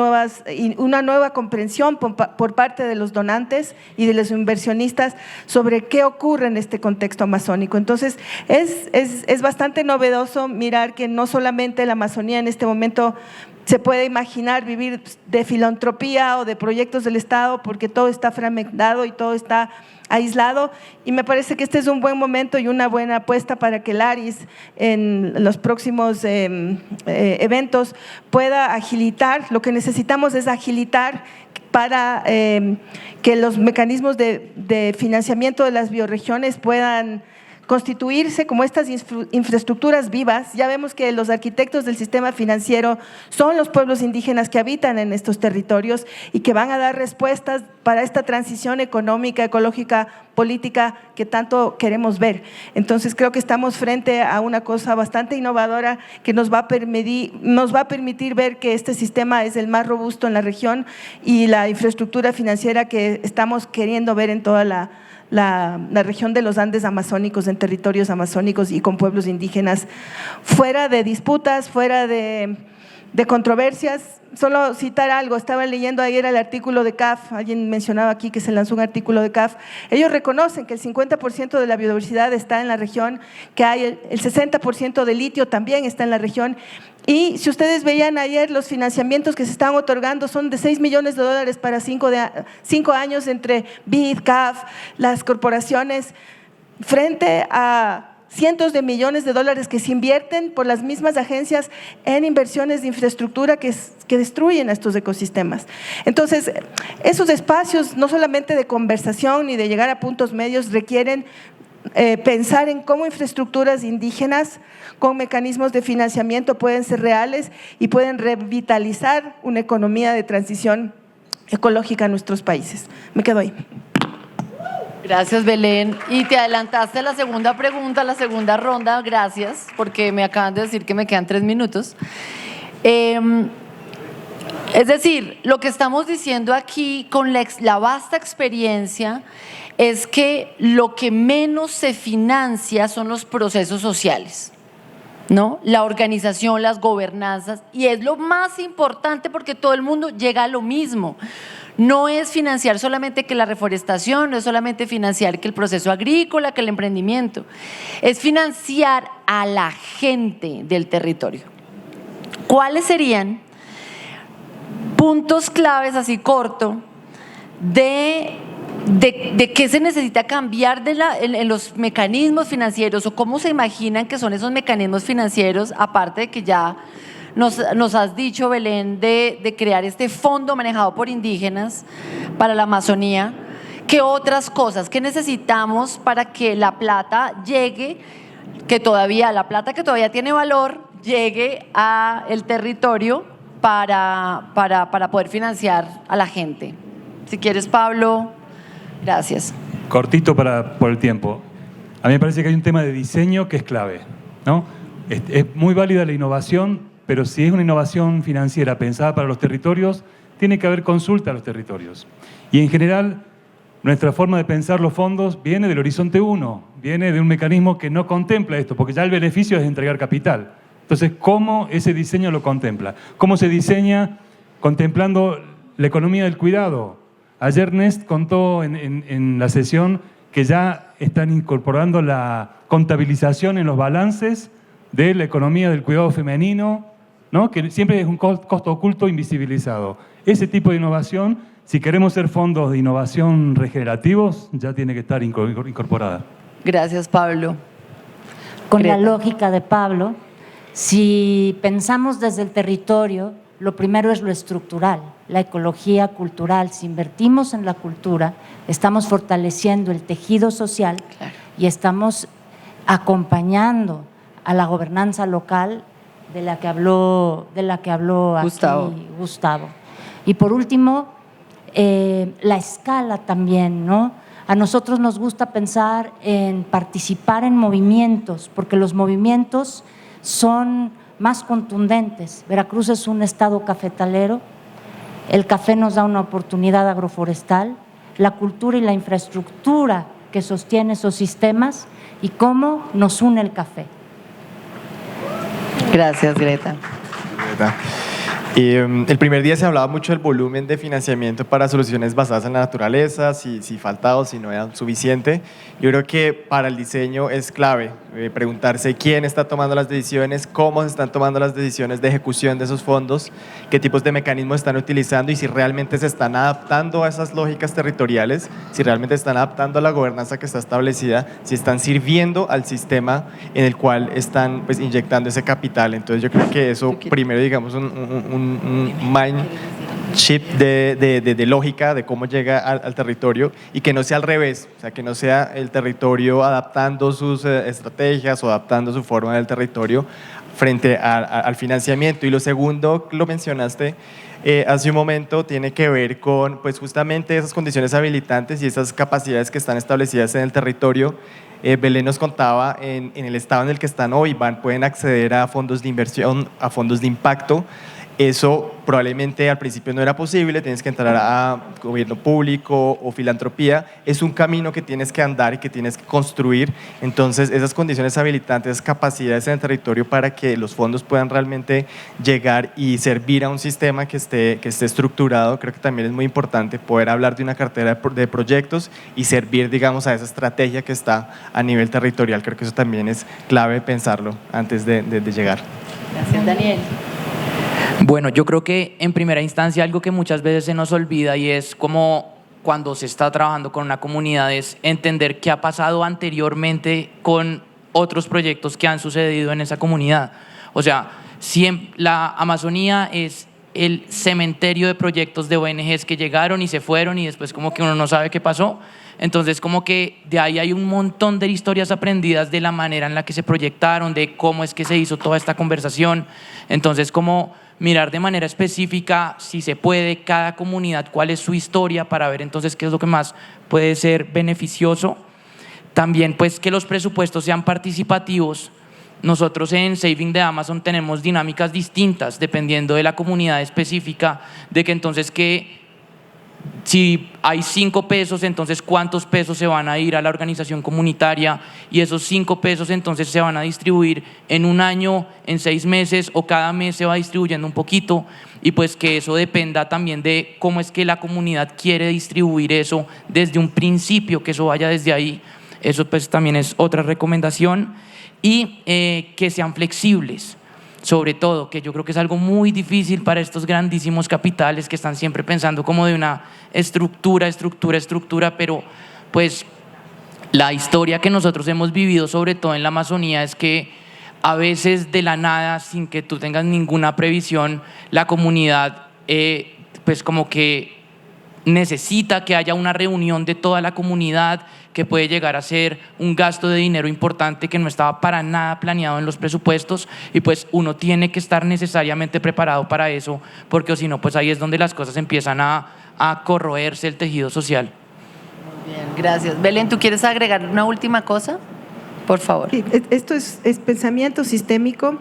[SPEAKER 6] una nueva comprensión por parte de los donantes y de los inversionistas sobre qué ocurre en este contexto amazónico. Entonces, es bastante novedoso mirar que no solamente la Amazonía en este momento se puede imaginar vivir de filantropía o de proyectos del Estado, porque todo está fragmentado y todo está aislado, y me parece que este es un buen momento y una buena apuesta para que el ARIS en los próximos eventos pueda agilitar. Lo que necesitamos es agilitar para que los mecanismos de financiamiento de las bioregiones puedan constituirse como estas infraestructuras vivas. Ya vemos que los arquitectos del sistema financiero son los pueblos indígenas que habitan en estos territorios y que van a dar respuestas para esta transición económica, ecológica, política que tanto queremos ver. Entonces creo que estamos frente a una cosa bastante innovadora que nos va a permitir ver que este sistema es el más robusto en la región y la infraestructura financiera que estamos queriendo ver en toda la región de los Andes amazónicos, en territorios amazónicos y con pueblos indígenas, fuera de disputas, fuera de controversias. Solo citar algo, estaba leyendo ayer el artículo de CAF, alguien mencionaba aquí que se lanzó un artículo de CAF, ellos reconocen que el 50% de la biodiversidad está en la región, que hay el 60% de litio también está en la región, y si ustedes veían ayer los financiamientos que se están otorgando son de $6 millones para 5 años entre BID, CAF, las corporaciones, frente a cientos de millones de dólares que se invierten por las mismas agencias en inversiones de infraestructura que destruyen a estos ecosistemas. Entonces, esos espacios no solamente de conversación ni de llegar a puntos medios requieren pensar en cómo infraestructuras indígenas con mecanismos de financiamiento pueden ser reales y pueden revitalizar una economía de transición ecológica en nuestros países. Me quedo ahí.
[SPEAKER 1] Gracias, Belén. Y te adelantaste a la segunda pregunta, a la segunda ronda. Gracias, porque me acaban de decir que me quedan 3 minutos. Es decir, lo que estamos diciendo aquí con la vasta experiencia es que lo que menos se financia son los procesos sociales, ¿no? La organización, las gobernanzas, y es lo más importante porque todo el mundo llega a lo mismo. No es financiar solamente que la reforestación, no es solamente financiar que el proceso agrícola, que el emprendimiento, es financiar a la gente del territorio. ¿Cuáles serían puntos claves así corto de qué se necesita cambiar en los mecanismos financieros o cómo se imaginan que son esos mecanismos financieros, aparte de que ya nos has dicho, Belén, de crear este fondo manejado por indígenas para la Amazonía? ¿Qué otras cosas? ¿Qué necesitamos para que la plata llegue, la plata que todavía tiene valor, llegue al territorio para poder financiar a la gente? Si quieres, Pablo. Gracias.
[SPEAKER 3] Cortito por el tiempo. A mí me parece que hay un tema de diseño que es clave, ¿no? Es muy válida la innovación, pero si es una innovación financiera pensada para los territorios, tiene que haber consulta a los territorios. Y en general, nuestra forma de pensar los fondos viene del Horizonte 1, viene de un mecanismo que no contempla esto, porque ya el beneficio es entregar capital. Entonces, ¿cómo ese diseño lo contempla? ¿Cómo se diseña contemplando la economía del cuidado? Ayer Nest contó en la sesión que ya están incorporando la contabilización en los balances de la economía del cuidado femenino ¿no? Que siempre es un costo oculto invisibilizado. Ese tipo de innovación, si queremos ser fondos de innovación regenerativos, ya tiene que estar incorporada.
[SPEAKER 1] Gracias, Pablo.
[SPEAKER 2] Con la
[SPEAKER 1] Greta.
[SPEAKER 2] lógica de Pablo, si pensamos desde el territorio, lo primero es lo estructural, la ecología cultural. Si invertimos en la cultura, estamos fortaleciendo el tejido social y estamos acompañando a la gobernanza local de la que habló
[SPEAKER 1] Gustavo.
[SPEAKER 2] aquí Gustavo. Y por último, la escala también, ¿no? A nosotros nos gusta pensar en participar en movimientos, porque los movimientos son más contundentes. Veracruz es un estado cafetalero, el café nos da una oportunidad agroforestal, la cultura y la infraestructura que sostiene esos sistemas y cómo nos une el café.
[SPEAKER 1] Gracias, Greta.
[SPEAKER 4] El primer día se hablaba mucho del volumen de financiamiento para soluciones basadas en la naturaleza, si faltaba o si no era suficiente. Yo creo que para el diseño es clave preguntarse quién está tomando las decisiones, cómo se están tomando las decisiones de ejecución de esos fondos, qué tipos de mecanismos están utilizando y si realmente se están adaptando a esas lógicas territoriales, si realmente están adaptando a la gobernanza que está establecida, si están sirviendo al sistema en el cual están pues, inyectando ese capital. Entonces yo creo que eso primero, digamos, un mind shift de lógica de cómo llega al territorio y que no sea al revés, o sea, que no sea el territorio adaptando sus estrategias o adaptando su forma del territorio frente al financiamiento. Y lo segundo, lo mencionaste hace un momento, tiene que ver con pues, justamente esas condiciones habilitantes y esas capacidades que están establecidas en el territorio. Belén nos contaba en el estado en el que están hoy, pueden acceder a fondos de inversión, a fondos de impacto. Eso probablemente al principio no era posible, tienes que entrar a gobierno público o filantropía, es un camino que tienes que andar y que tienes que construir. Entonces esas condiciones habilitantes, esas capacidades en el territorio para que los fondos puedan realmente llegar y servir a un sistema que esté estructurado, creo que también es muy importante poder hablar de una cartera de proyectos y servir, digamos, a esa estrategia que está a nivel territorial. Creo que eso también es clave pensarlo antes de llegar.
[SPEAKER 1] Gracias, Daniel.
[SPEAKER 5] Bueno, yo creo que en primera instancia algo que muchas veces se nos olvida y es como cuando se está trabajando con una comunidad es entender qué ha pasado anteriormente con otros proyectos que han sucedido en esa comunidad. O sea, la Amazonía es el cementerio de proyectos de ONGs que llegaron y se fueron y después como que uno no sabe qué pasó. Entonces como que de ahí hay un montón de historias aprendidas de la manera en la que se proyectaron, de cómo es que se hizo toda esta conversación. Entonces como mirar de manera específica, si se puede, cada comunidad, cuál es su historia para ver entonces qué es lo que más puede ser beneficioso. También pues que los presupuestos sean participativos. Nosotros en Saving de Amazon tenemos dinámicas distintas dependiendo de la comunidad específica, de que entonces si hay 5 pesos, entonces cuántos pesos se van a ir a la organización comunitaria y esos 5 pesos entonces se van a distribuir en un año, en 6 meses o cada mes se va distribuyendo un poquito y pues que eso dependa también de cómo es que la comunidad quiere distribuir eso desde un principio, que eso vaya desde ahí. Eso pues también es otra recomendación y que sean flexibles. Sobre todo, que yo creo que es algo muy difícil para estos grandísimos capitales que están siempre pensando como de una estructura, pero pues la historia que nosotros hemos vivido, sobre todo en la Amazonía, es que a veces de la nada, sin que tú tengas ninguna previsión, la comunidad pues como que necesita que haya una reunión de toda la comunidad que puede llegar a ser un gasto de dinero importante que no estaba para nada planeado en los presupuestos y pues uno tiene que estar necesariamente preparado para eso porque o si no pues ahí es donde las cosas empiezan a corroerse el tejido social.
[SPEAKER 1] Muy bien, gracias. Belén, ¿tú quieres agregar una última cosa? Por favor.
[SPEAKER 6] Sí, esto es pensamiento sistémico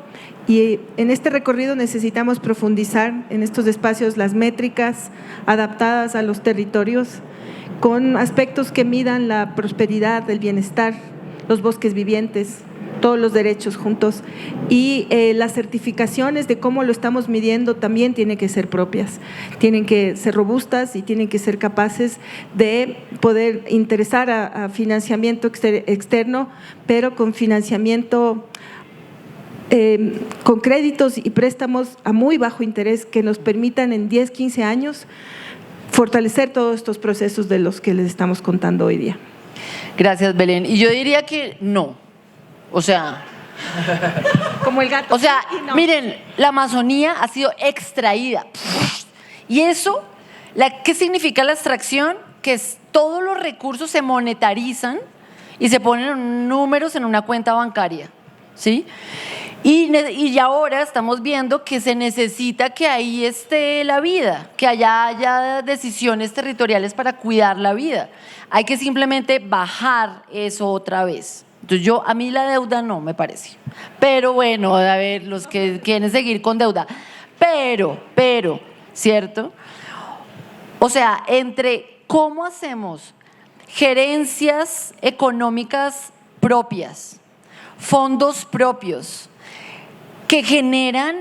[SPEAKER 6] y en este recorrido necesitamos profundizar en estos espacios las métricas adaptadas a los territorios con aspectos que midan la prosperidad, el bienestar, los bosques vivientes, todos los derechos juntos y las certificaciones de cómo lo estamos midiendo también tienen que ser propias, tienen que ser robustas y tienen que ser capaces de poder interesar a financiamiento externo, pero con financiamiento con créditos y préstamos a muy bajo interés que nos permitan en 10, 15 años fortalecer todos estos procesos de los que les estamos contando hoy día.
[SPEAKER 1] Gracias, Belén. Y yo diría que no. O sea,
[SPEAKER 6] como el gato.
[SPEAKER 1] o sea,
[SPEAKER 6] sí y no.
[SPEAKER 1] miren, la Amazonía ha sido extraída. Y eso, ¿qué significa la extracción? Que todos los recursos se monetarizan y se ponen números en una cuenta bancaria, ¿sí? Y ahora estamos viendo que se necesita que ahí esté la vida, que haya decisiones territoriales para cuidar la vida. Hay que simplemente bajar eso otra vez. Entonces a mí la deuda no me parece. Pero bueno, a ver, los que quieren seguir con deuda. Pero, ¿cierto? O sea, entre cómo hacemos gerencias económicas propias, fondos propios, que generan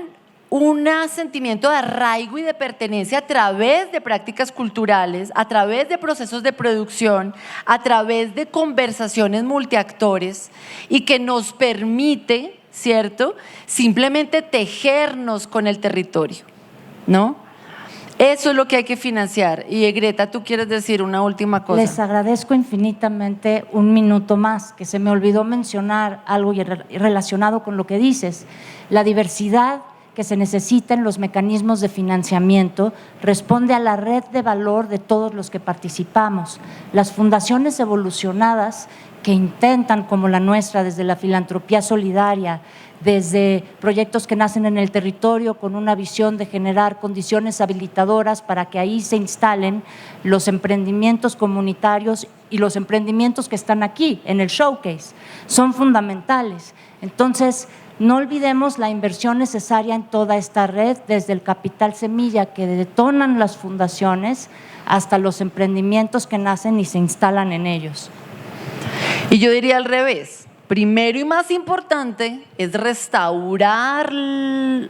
[SPEAKER 1] un sentimiento de arraigo y de pertenencia a través de prácticas culturales, a través de procesos de producción, a través de conversaciones multiactores y que nos permite, ¿cierto?, simplemente tejernos con el territorio, ¿no? Eso es lo que hay que financiar. Y Greta, ¿tú quieres decir una última cosa?
[SPEAKER 2] Les agradezco infinitamente un minuto más, que se me olvidó mencionar algo relacionado con lo que dices. La diversidad que se necesita en los mecanismos de financiamiento responde a la red de valor de todos los que participamos. Las fundaciones evolucionadas que intentan, como la nuestra, desde la filantropía solidaria, desde proyectos que nacen en el territorio con una visión de generar condiciones habilitadoras para que ahí se instalen los emprendimientos comunitarios y los emprendimientos que están aquí en el showcase, son fundamentales. Entonces, no olvidemos la inversión necesaria en toda esta red, desde el capital semilla que detonan las fundaciones hasta los emprendimientos que nacen y se instalan en ellos.
[SPEAKER 1] Y yo diría al revés. Primero y más importante es restaurar el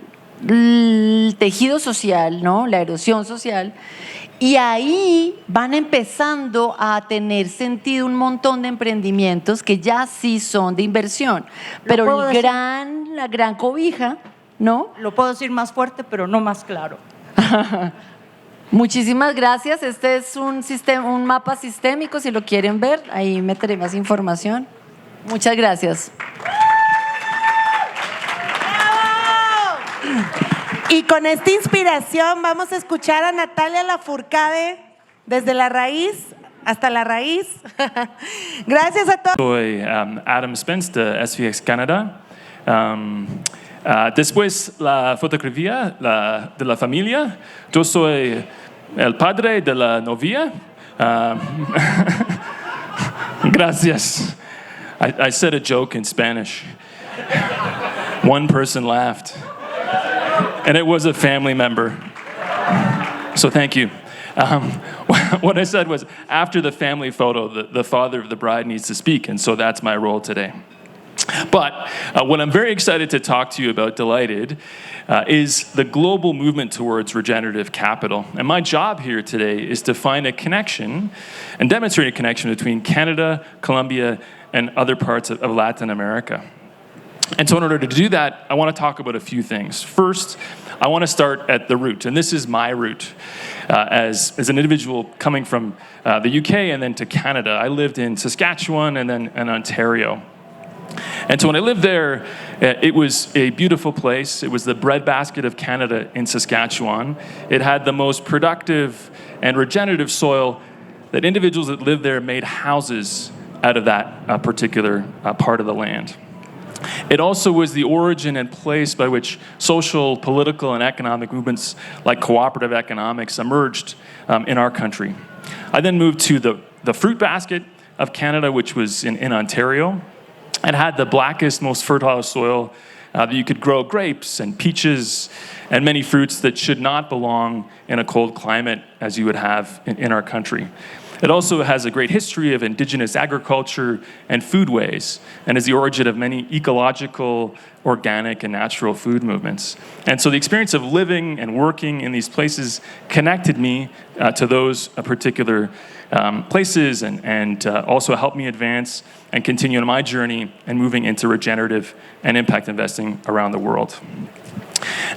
[SPEAKER 1] tejido social, ¿no?, la erosión social, y ahí van empezando a tener sentido un montón de emprendimientos que ya sí son de inversión. Pero la gran cobija, ¿no?
[SPEAKER 2] Lo puedo decir más fuerte, pero no más claro.
[SPEAKER 1] Muchísimas gracias. Este es un mapa sistémico, si lo quieren ver, ahí meteré más información. Muchas gracias.
[SPEAKER 7] Y con esta inspiración vamos a escuchar a Natalia Lafourcade desde la raíz hasta la raíz. Gracias a todos.
[SPEAKER 8] Soy Adam Spence de SVX Canadá. Después la fotografía de la familia. Yo soy el padre de la novia. Gracias. I said a joke in Spanish. One person laughed. And it was a family member. So thank you. What I said was, after the family photo, the father of the bride needs to speak, and so that's my role today. But what I'm very excited to talk to you about, Delighted, is the global movement towards regenerative capital. And my job here today is to find a connection and demonstrate a connection between Canada, Colombia, and other parts of Latin America. And so in order to do that, I want to talk about a few things. First, I want to start at the root, and this is my root as an individual coming from the UK and then to Canada. I lived in Saskatchewan and then in Ontario. And so when I lived there, it was a beautiful place. It was the breadbasket of Canada in Saskatchewan. It had the most productive and regenerative soil that individuals that lived there made houses out of that particular part of the land. It also was the origin and place by which social, political, and economic movements like cooperative economics emerged in our country. I then moved to the fruit basket of Canada, which was in Ontario. It had the blackest, most fertile soil that you could grow grapes and peaches and many fruits that should not belong in a cold climate as you would have in our country. It also has a great history of indigenous agriculture and foodways, and is the origin of many ecological, organic, and natural food movements. And so the experience of living and working in these places connected me to those particular places and also helped me advance and continue on my journey and moving into regenerative and impact investing around the world.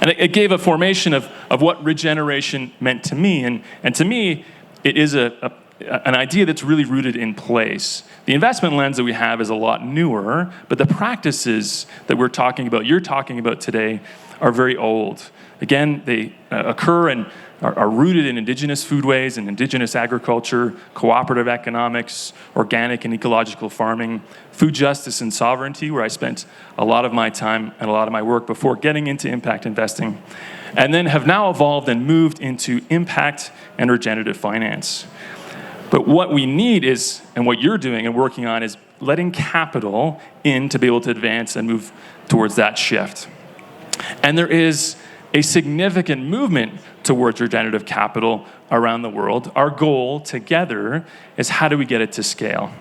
[SPEAKER 8] And it gave a formation of what regeneration meant to me. And to me, it is an idea that's really rooted in place. The investment lens that we have is a lot newer, but the practices that you're talking about today, are very old. Again, they occur and are rooted in indigenous foodways and indigenous agriculture, cooperative economics, organic and ecological farming, food justice and sovereignty, where I spent a lot of my time and a lot of my work before getting into impact investing, and then have now evolved and moved into impact and regenerative finance. But what we need is, and what you're doing and working on, is letting capital in to be able to advance and move towards that shift. And there is a significant movement towards regenerative capital around the world. Our goal together is, how do we get it to scale?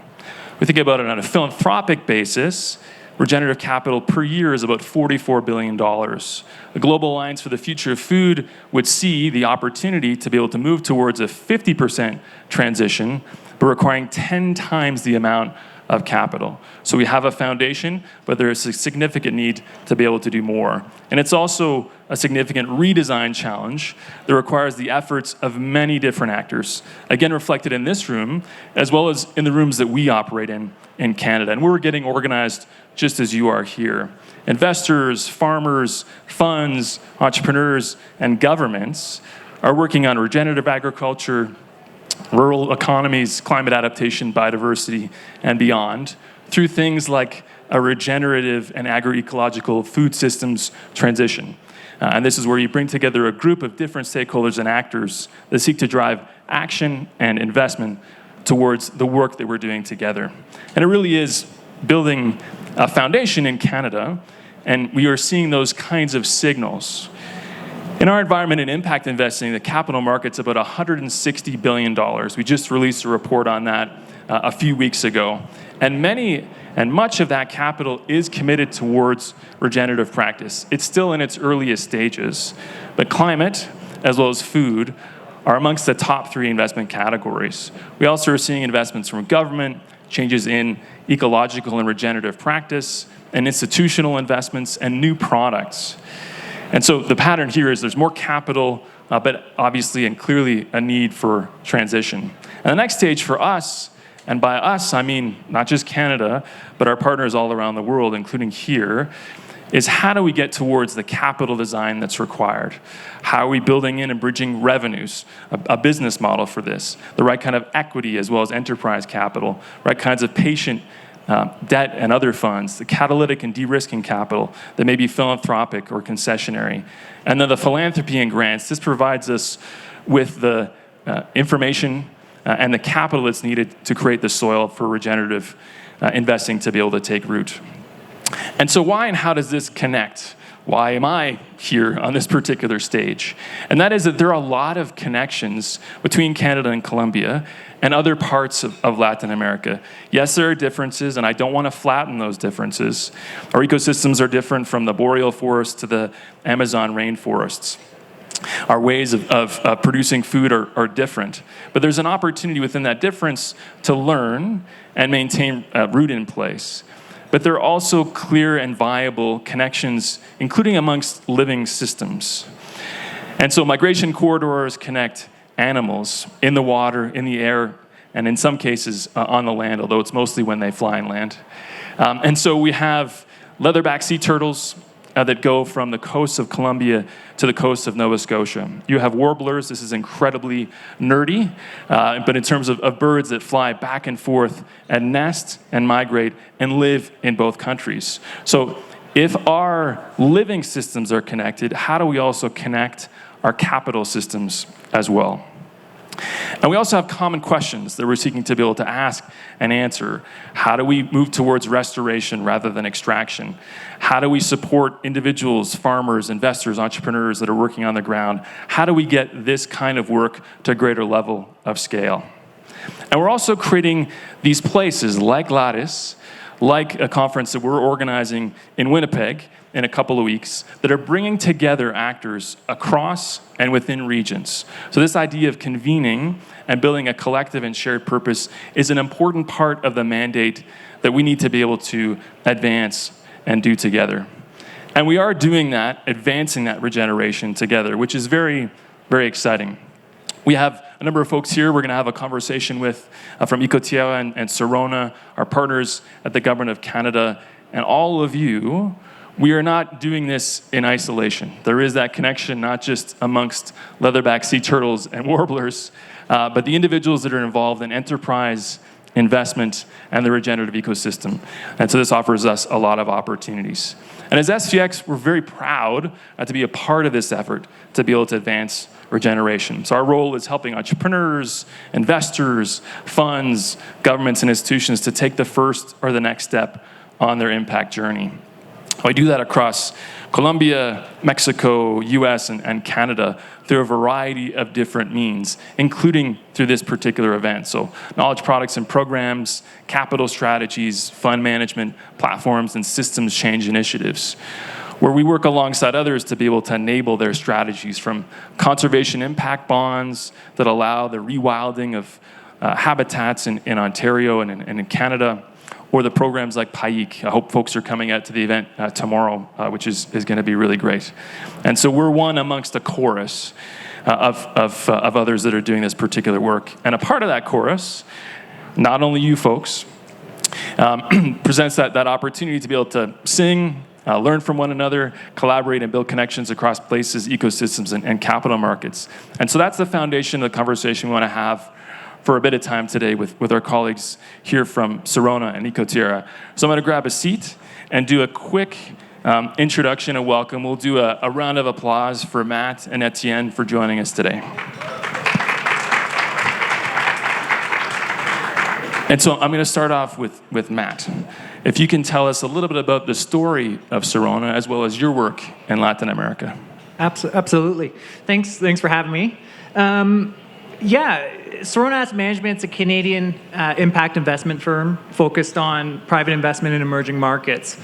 [SPEAKER 8] We think about it on a philanthropic basis. Regenerative capital per year is about $44 billion. The Global Alliance for the Future of Food would see the opportunity to be able to move towards a 50% transition, but requiring 10 times the amount of capital. So we have a foundation, but there is a significant need to be able to do more. And it's also a significant redesign challenge that requires the efforts of many different actors, again reflected in this room, as well as in the rooms that we operate in Canada. And we're getting organized just as you are here. Investors, farmers, funds, entrepreneurs, and governments are working on regenerative agriculture, rural economies, climate adaptation, biodiversity, and beyond, through things like a regenerative and agroecological food systems transition. And this is where you bring together a group of different stakeholders and actors that seek to drive action and investment towards the work that we're doing together. And it really is building a foundation in Canada, and we are seeing those kinds of signals. In our environment and impact investing, the capital market's about $160 billion. We just released a report on that a few weeks ago. And much of that capital is committed towards regenerative practice. It's still in its earliest stages, but climate, as well as food, are amongst the top 3 investment categories. We also are seeing investments from government, changes in ecological and regenerative practice, and institutional investments, and new products. And so the pattern here is there's more capital, but obviously and clearly a need for transition. And the next stage for us, and by us I mean not just Canada, but our partners all around the world, including here, is how do we get towards the capital design that's required? How are we building in and bridging revenues, a business model for this, the right kind of equity as well as enterprise capital, right kinds of patient debt and other funds, the catalytic and de-risking capital that may be philanthropic or concessionary. And then the philanthropy and grants. This provides us with the information and the capital that's needed to create the soil for regenerative investing to be able to take root. And so why and how does this connect? Why am I here on this particular stage? And that is that there are a lot of connections between Canada and Colombia and other parts of Latin America. Yes, there are differences, and I don't want to flatten those differences. Our ecosystems are different from the boreal forest to the Amazon rainforests. Our ways of producing food are different. But there's an opportunity within that difference to learn and maintain root in place. But there are also clear and viable connections, including amongst living systems. And so migration corridors connect animals in the water, in the air, and in some cases on the land, although it's mostly when they fly and land. And so we have leatherback sea turtles that go from the coast of Colombia to the coast of Nova Scotia. You have warblers. This is incredibly nerdy, but in terms of birds that fly back and forth and nest and migrate and live in both countries. So if our living systems are connected, how do we also connect our capital systems as well? And we also have common questions that we're seeking to be able to ask and answer. How do we move towards restoration rather than extraction? How do we support individuals, farmers, investors, entrepreneurs that are working on the ground? How do we get this kind of work to a greater level of scale? And we're also creating these places like Lattice, like a conference that we're organizing in Winnipeg in a couple of weeks, that are bringing together actors across and within regions. So this idea of convening and building a collective and shared purpose is an important part of the mandate that we need to be able to advance and do together. And we are doing that, advancing that regeneration together, which is very, very exciting. We have a number of folks here we're going to have a conversation with from Ecotierra and Sirona, our partners at the Government of Canada, and all of you. We are not doing this in isolation. There is that connection not just amongst leatherback sea turtles and warblers, but the individuals that are involved in enterprise, investment, and the regenerative ecosystem. And so this offers us a lot of opportunities. And as SVX, we're very proud to be a part of this effort to be able to advance regeneration. So our role is helping entrepreneurs, investors, funds, governments, and institutions to take the first or the next step on their impact journey. We do that across Colombia, Mexico, US, and Canada through a variety of different means, including through this particular event. So knowledge products and programs, capital strategies, fund management, platforms, and systems change initiatives, where we work alongside others to be able to enable their strategies, from conservation impact bonds that allow the rewilding of habitats in Ontario and in Canada, or the programs like PAIC. I hope folks are coming out to the event tomorrow, which is going to be really great. And so we're one amongst a chorus of others that are doing this particular work. And a part of that chorus, not only you folks, presents that opportunity to be able to sing, learn from one another, collaborate, and build connections across places, ecosystems, and capital markets. And so that's the foundation of the conversation we want to have for a bit of time today with our colleagues here from Sirona and Ecotierra. So I'm going to grab a seat and do a quick introduction and welcome. We'll do a round of applause for Matt and Etienne for joining us today. And so I'm going to start off with Matt. If you can tell us a little bit about the story of Sirona as well as your work in Latin America.
[SPEAKER 9] Absolutely. Thanks for having me. Sirona Asset Management is a Canadian impact investment firm focused on private investment in emerging markets.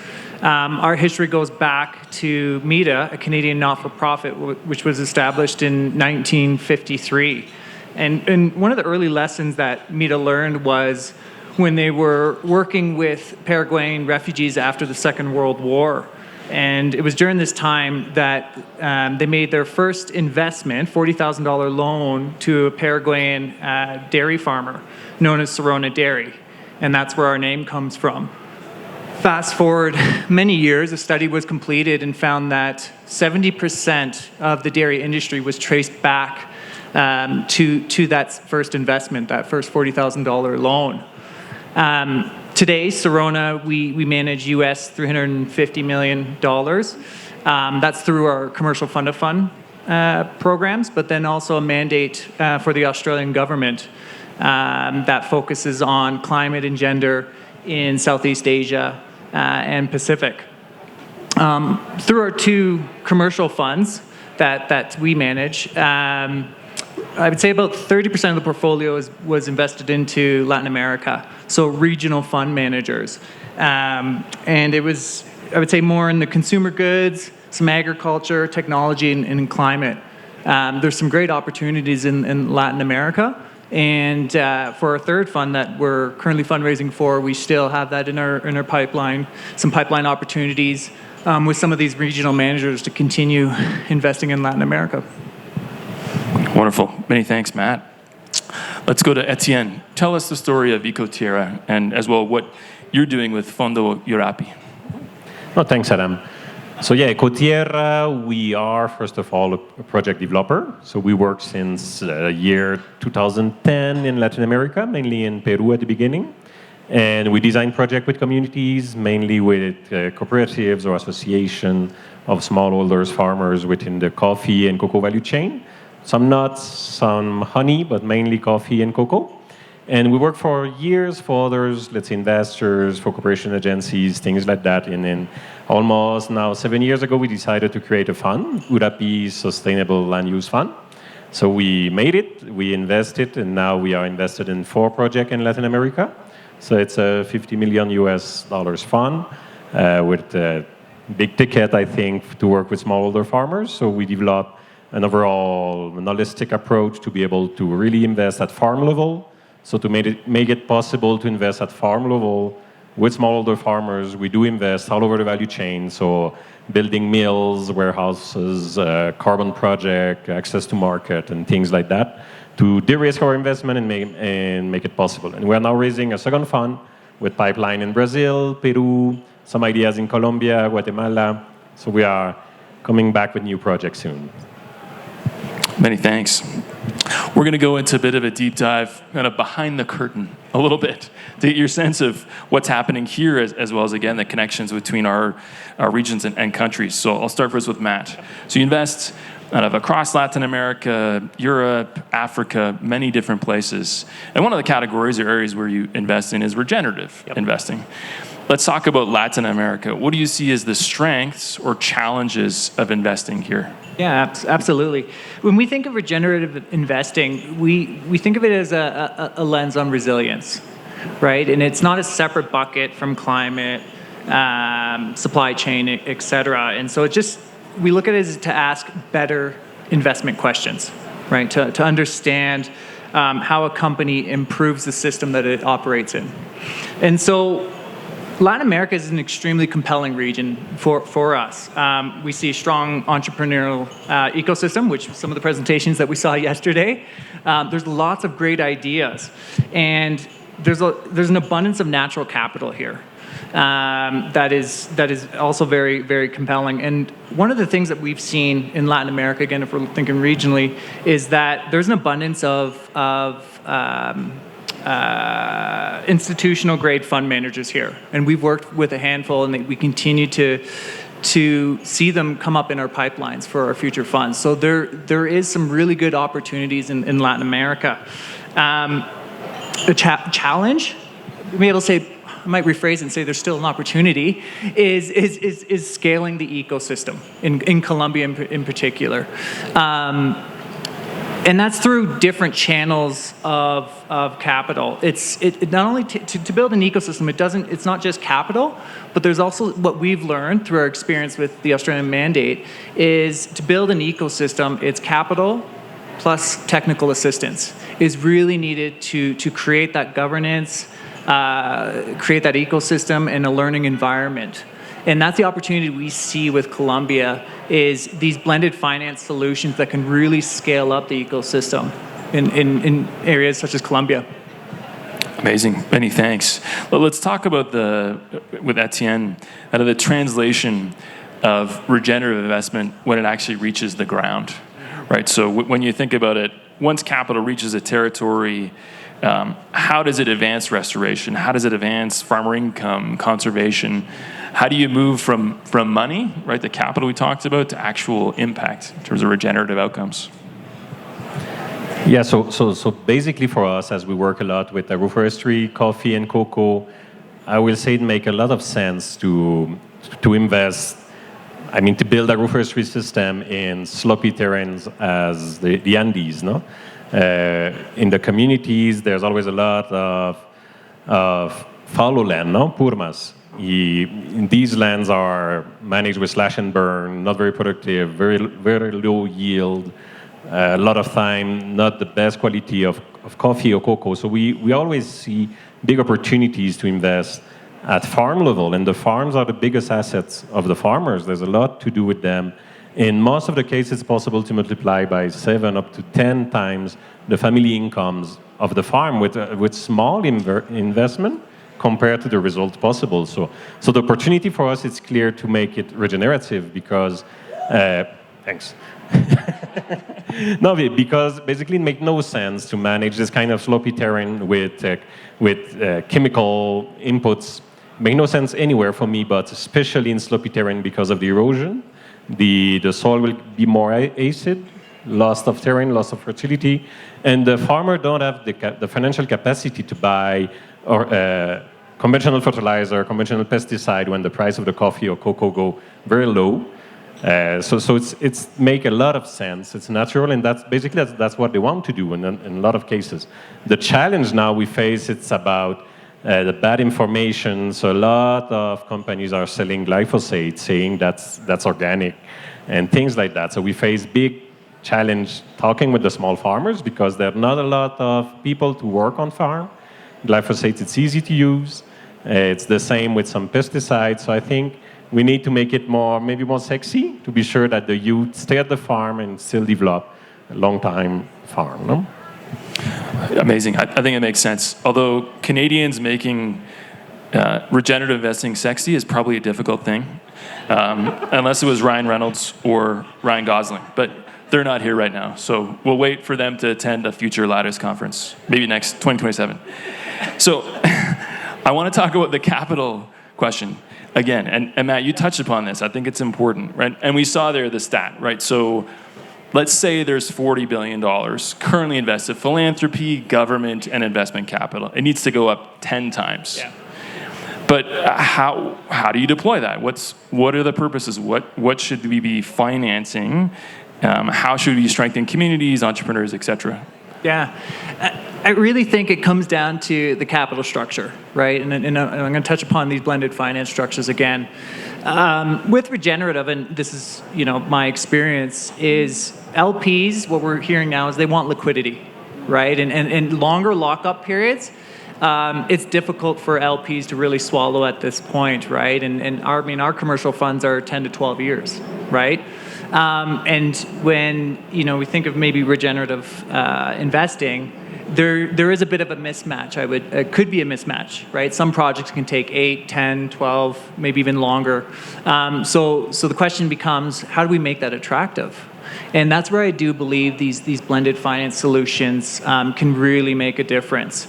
[SPEAKER 9] Our history goes back to MEDA, a Canadian not-for-profit, which was established in 1953. And one of the early lessons that MEDA learned was when they were working with Paraguayan refugees after the Second World War. And it was during this time that they made their first investment, $40,000 loan, to a Paraguayan dairy farmer known as Sirona Dairy. And that's where our name comes from. Fast forward many years, a study was completed and found that 70% of the dairy industry was traced back to that first investment, that first $40,000 loan. Today, Sirona, we manage US $350 million. That's through our commercial fund-of-fund programs, but then also a mandate for the Australian government that focuses on climate and gender in Southeast Asia and Pacific. Through our two commercial funds that we manage, I would say about 30% of the portfolio was invested into Latin America, so regional fund managers. And it was, I would say, more in the consumer goods, some agriculture, technology, and climate. There's some great opportunities in Latin America. And for our third fund that we're currently fundraising for, we still have that in our pipeline, some pipeline opportunities with some of these regional managers to continue investing in Latin America.
[SPEAKER 8] Wonderful. Many thanks, Matt. Let's go to Etienne. Tell us the story of Ecotierra and as well what you're doing with Fondo Urapi.
[SPEAKER 10] Oh, thanks, Adam. So Ecotierra, we are, first of all, a project developer. So we work since year 2010 in Latin America, mainly in Peru at the beginning. And we design projects with communities, mainly with cooperatives or association of smallholders, farmers within the coffee and cocoa value chain. Some nuts, some honey, but mainly coffee and cocoa. And we work for years for others, let's say investors, for cooperation agencies, things like that. And then almost now 7 years ago, we decided to create a fund, Urapi Sustainable Land Use Fund. So we made it, we invested, and now we are invested in 4 projects in Latin America. So it's a $50 million fund with a big ticket, I think, to work with smallholder farmers. So we developed an overall monolistic approach to be able to really invest at farm level. So to make it possible to invest at farm level with smallholder farmers, we do invest all over the value chain. So building mills, warehouses, carbon project, access to market, and things like that, to de-risk our investment and make it possible. And we are now raising a second fund with pipeline in Brazil, Peru, some ideas in Colombia, Guatemala. So we are coming back with new projects soon.
[SPEAKER 8] Many thanks. We're going to go into a bit of a deep dive, kind of behind the curtain a little bit, to get your sense of what's happening here, as well as, again, the connections between our regions and countries. So I'll start first with Matt. So you invest out of across Latin America, Europe, Africa, many different places. And one of the categories or areas where you invest in is regenerative investing. Let's talk about Latin America. What do you see as the strengths or challenges of investing here?
[SPEAKER 9] Yeah, absolutely. When we think of regenerative investing, we think of it as a lens on resilience, right? And it's not a separate bucket from climate, supply chain, et cetera. And so we look at it as to ask better investment questions, right? To understand how a company improves the system that it operates in. And so Latin America is an extremely compelling region for us. We see a strong entrepreneurial ecosystem, which some of the presentations that we saw yesterday, there's lots of great ideas. And there's an abundance of natural capital here that is also very, very compelling. And one of the things that we've seen in Latin America, again, if we're thinking regionally, is that there's an abundance of institutional grade fund managers here, and we've worked with a handful, and we continue to see them come up in our pipelines for our future funds. So there is some really good opportunities in Latin America. The challenge, maybe I'll say, I might rephrase and say there's still an opportunity, is scaling the ecosystem in Colombia in particular. And that's through different channels of capital. It not only to build an ecosystem, it's not just capital, but there's also what we've learned through our experience with the Australian mandate is to build an ecosystem, it's capital plus technical assistance is really needed to create that governance, create that ecosystem and a learning environment. And that's the opportunity we see with Colombia is these blended finance solutions that can really scale up the ecosystem in areas such as Colombia.
[SPEAKER 8] Amazing. Many thanks. Well, let's talk about with Etienne, out of the translation of regenerative investment when it actually reaches the ground, right? So when you think about it, once capital reaches a territory, how does it advance restoration? How does it advance farmer income, conservation? How do you move from money, right, the capital we talked about, to actual impact in terms of regenerative outcomes?
[SPEAKER 10] Yeah, so basically for us, as we work a lot with agroforestry, coffee, and cocoa, I will say it makes a lot of sense to invest, to build agroforestry system in sloppy terrains as the Andes, no? In the communities, there's always a lot of fallow land, no? Purmas. These lands are managed with slash and burn, not very productive, very, very low yield, a lot of time, not the best quality of coffee or cocoa. So we always see big opportunities to invest at farm level, and the farms are the biggest assets of the farmers. There's a lot to do with them. In most of the cases, it's possible to multiply by 7 up to 10 times the family incomes of the farm with small investment compared to the result possible. So the opportunity for us is clear to make it regenerative because, thanks. No, because basically it makes no sense to manage this kind of sloppy terrain with chemical inputs. Make no sense anywhere for me, but especially in sloppy terrain because of the erosion. The soil will be more acid, loss of terrain, loss of fertility, and the farmer don't have the financial capacity to buy conventional fertilizer, conventional pesticide when the price of the coffee or cocoa go very low. So it's make a lot of sense. It's natural, and that's what they want to do in a lot of cases. The challenge now we face, it's about the bad information. So a lot of companies are selling glyphosate, saying that's organic, and things like that. So we face big challenge talking with the small farmers because there are not a lot of people to work on farm. Glyphosate, it's easy to use. It's the same with some pesticides. So I think we need to make it maybe more sexy to be sure that the youth stay at the farm and still develop a long time farm. No?
[SPEAKER 8] Amazing. I think it makes sense. Although Canadians making regenerative investing sexy is probably a difficult thing, unless it was Ryan Reynolds or Ryan Gosling. But they're not here right now, so we'll wait for them to attend a future Lattice conference, maybe next 2027. So I want to talk about the capital question again, and Matt, you touched upon this. I think it's important, right? And we saw there the stat, right? So let's say there's $40 billion currently invested, philanthropy, government, and investment capital. It needs to go up 10 times. Yeah. But how do you deploy that? What are the purposes? What should we be financing? How should we strengthen communities, entrepreneurs, et cetera?
[SPEAKER 9] Yeah, I really think it comes down to the capital structure, right? And I'm going to touch upon these blended finance structures again. With regenerative, and this is my experience, is LPs, what we're hearing now is they want liquidity, right? And longer lockup periods, it's difficult for LPs to really swallow at this point, right? And our commercial funds are 10 to 12 years, right? And when we think of maybe regenerative investing, there is a bit of a mismatch. It could be a mismatch, right? Some projects can take 8, 10, 12, maybe even longer. So the question becomes, how do we make that attractive? And that's where I do believe these blended finance solutions can really make a difference.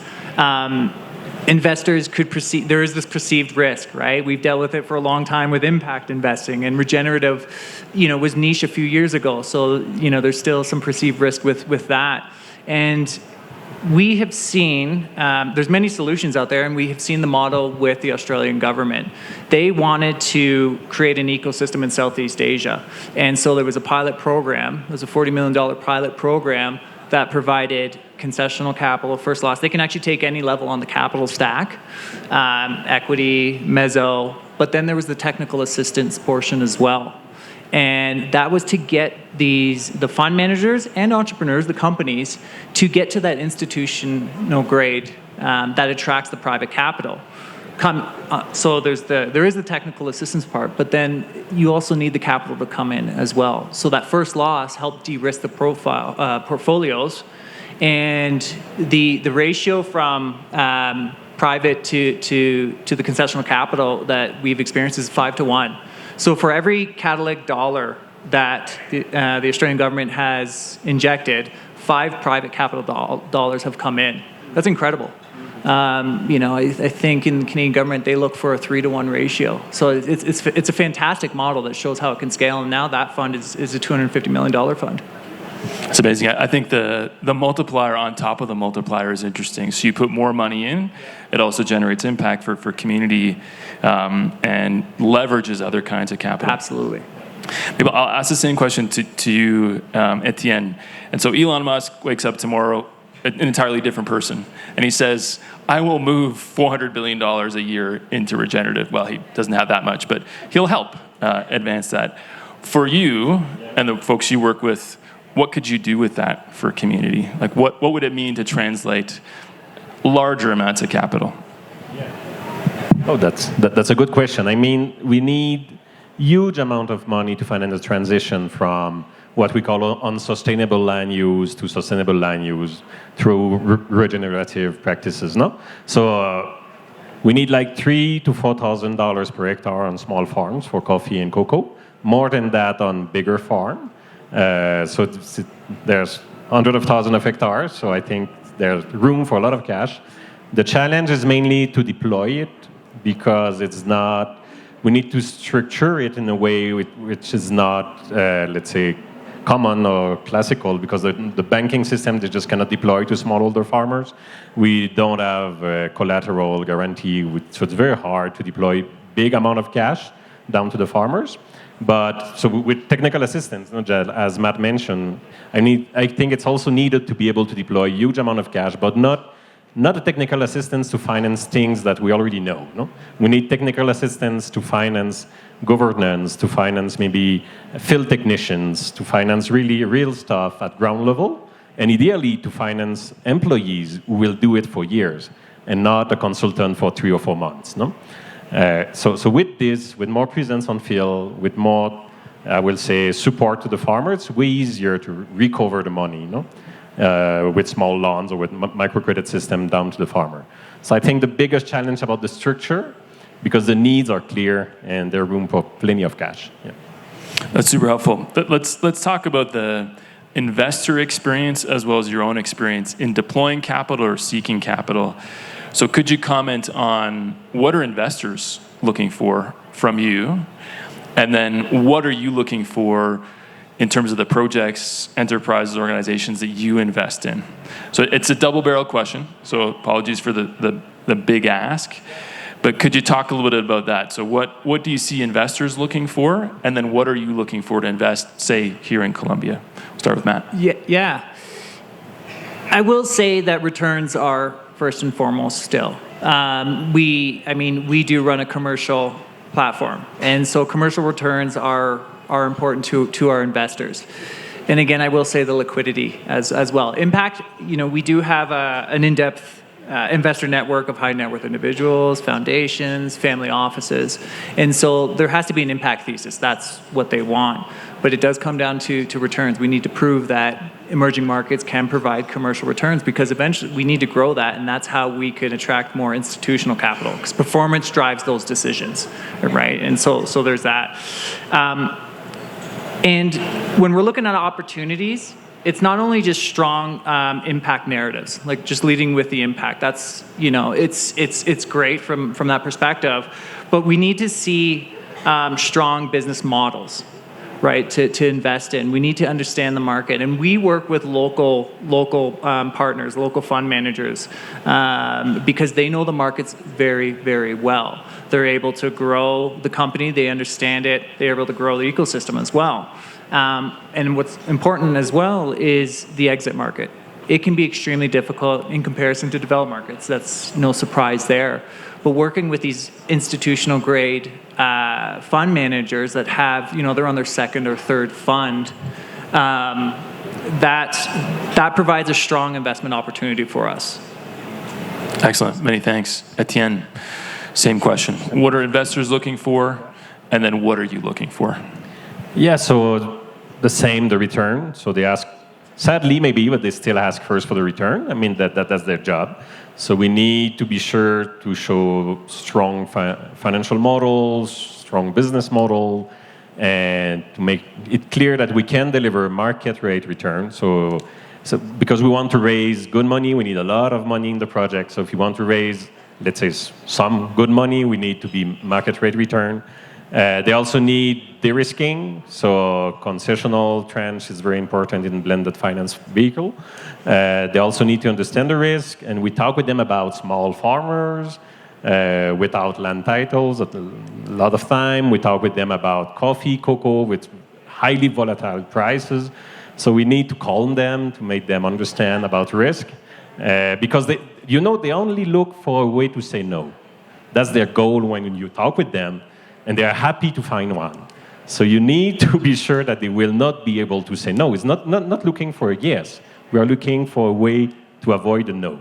[SPEAKER 9] Investors could perceive, there is this perceived risk, right? We've dealt with it for a long time with impact investing, and regenerative, was niche a few years ago. So, there's still some perceived risk with that. And we have seen, there's many solutions out there, and we have seen the model with the Australian government. They wanted to create an ecosystem in Southeast Asia. And so there was a pilot program, it was a $40 million pilot program that provided concessional capital, first loss. They can actually take any level on the capital stack, equity, mezzo, but then there was the technical assistance portion as well. And that was to get the fund managers and entrepreneurs, the companies, to get to that institutional grade that attracts the private capital. So there is the technical assistance part, but then you also need the capital to come in as well. So that first loss helped de-risk the portfolios, and the ratio from private to the concessional capital that we've experienced is 5 to 1. So for every catalytic dollar that the Australian government has injected, 5 private capital dollars have come in. That's incredible. I think in the Canadian government, they look for a 3 to 1 ratio. So it's a fantastic model that shows how it can scale. And now that fund is a $250 million fund.
[SPEAKER 8] It's amazing. I think the multiplier on top of the multiplier is interesting. So you put more money in, it also generates impact for community and leverages other kinds of capital.
[SPEAKER 9] Absolutely.
[SPEAKER 8] Maybe I'll ask the same question to you, Etienne. And so Elon Musk wakes up tomorrow, an entirely different person, and he says, I will move $400 billion a year into regenerative. Well, he doesn't have that much, but he'll help advance that. For you and the folks you work with, what could you do with that for community? Like, what would it mean to translate larger amounts of capital?
[SPEAKER 10] Oh, that's a good question. I mean, we need huge amount of money to finance the transition from what we call unsustainable land use to sustainable land use through regenerative practices, no? So we need like $3,000 to $4,000 per hectare on small farms for coffee and cocoa, more than that on bigger farms. So there's hundreds of thousands of hectares, so I think there's room for a lot of cash. The challenge is mainly to deploy it, because it's not, we need to structure it in a way which is not, let's say, common or classical, because the banking system, they just cannot deploy to smallholder farmers. We don't have collateral guarantee, so it's very hard to deploy big amount of cash down to the farmers. But so with technical assistance, as Matt mentioned, I think it's also needed to be able to deploy a huge amount of cash, but not a technical assistance to finance things that we already know. No? We need technical assistance to finance governance, to finance maybe field technicians, to finance really real stuff at ground level, and ideally to finance employees who will do it for years and not a consultant for 3 or 4 months. No? So with this, with more presence on field, with more, I will say, support to the farmer, it's way easier to recover the money, no? With small loans or with microcredit system down to the farmer. So I think the biggest challenge about the structure, because the needs are clear and there's room for plenty of cash. Yeah.
[SPEAKER 8] That's super helpful. Let's talk about the investor experience as well as your own experience in deploying capital or seeking capital. So could you comment on what are investors looking for from you? And then what are you looking for in terms of the projects, enterprises, organizations that you invest in? So it's a double-barrel question, so apologies for the big ask. But could you talk a little bit about that? So what do you see investors looking for? And then what are you looking for to invest, say, here in Colombia? We'll start with Matt.
[SPEAKER 9] Yeah. I will say that returns are first and foremost still. We do run a commercial platform. And so commercial returns are important to our investors. And again, I will say the liquidity as well. Impact, we do have an in-depth investor network of high net worth individuals, foundations, family offices. And so there has to be an impact thesis. That's what they want. But it does come down to returns. We need to prove that emerging markets can provide commercial returns, because eventually we need to grow that, and that's how we could attract more institutional capital, because performance drives those decisions, right? And so there's that. And when we're looking at opportunities, it's not only just strong impact narratives, like just leading with the impact. That's, it's great from that perspective, but we need to see strong business models, right, to invest in. We need to understand the market, and we work with local partners, local fund managers, because they know the markets very, very well. They're able to grow the company, they understand it, they're able to grow the ecosystem as well. And what's important as well is the exit market. It can be extremely difficult in comparison to developed markets. That's no surprise there. But working with these institutional grade fund managers that have, they're on their second or third fund, that provides a strong investment opportunity for us.
[SPEAKER 8] Excellent. Many thanks. Etienne, same question. What are investors looking for? And then what are you looking for?
[SPEAKER 10] Yeah, so the return. So they ask, sadly maybe, but they still ask first for the return. I mean, that's their job. So we need to be sure to show strong financial models, strong business model, and to make it clear that we can deliver market rate return. So because we want to raise good money, we need a lot of money in the project. So if you want to raise, let's say, some good money, we need to be market rate return. They also need de-risking, so concessional tranche is very important in blended finance vehicle. They also need to understand the risk, and we talk with them about small farmers without land titles a lot of time. We talk with them about coffee, cocoa with highly volatile prices. So we need to calm them to make them understand about risk, because they only look for a way to say no. That's their goal when you talk with them. And they are happy to find one. So you need to be sure that they will not be able to say no. It's not looking for a yes. We are looking for a way to avoid a no.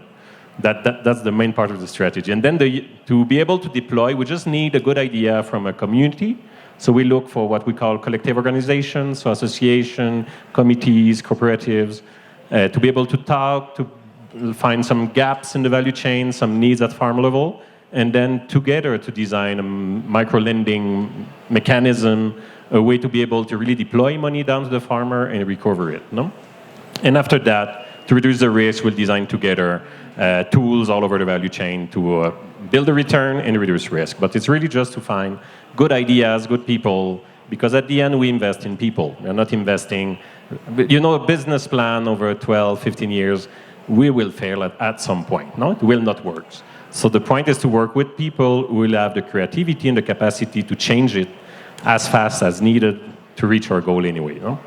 [SPEAKER 10] That's the main part of the strategy. And then to be able to deploy, we just need a good idea from a community. So we look for what we call collective organizations, so association, committees, cooperatives, to be able to talk, to find some gaps in the value chain, some needs at farm level, and then together to design a micro-lending mechanism, a way to be able to really deploy money down to the farmer and recover it. No? And after that, to reduce the risk, we'll design together tools all over the value chain to build a return and reduce risk. But it's really just to find good ideas, good people, because at the end we invest in people. We're not investing, a business plan over 12, 15 years, we will fail at some point. No, it will not work. So the point is to work with people who will have the creativity and the capacity to change it as fast as needed to reach our goal anyway. No?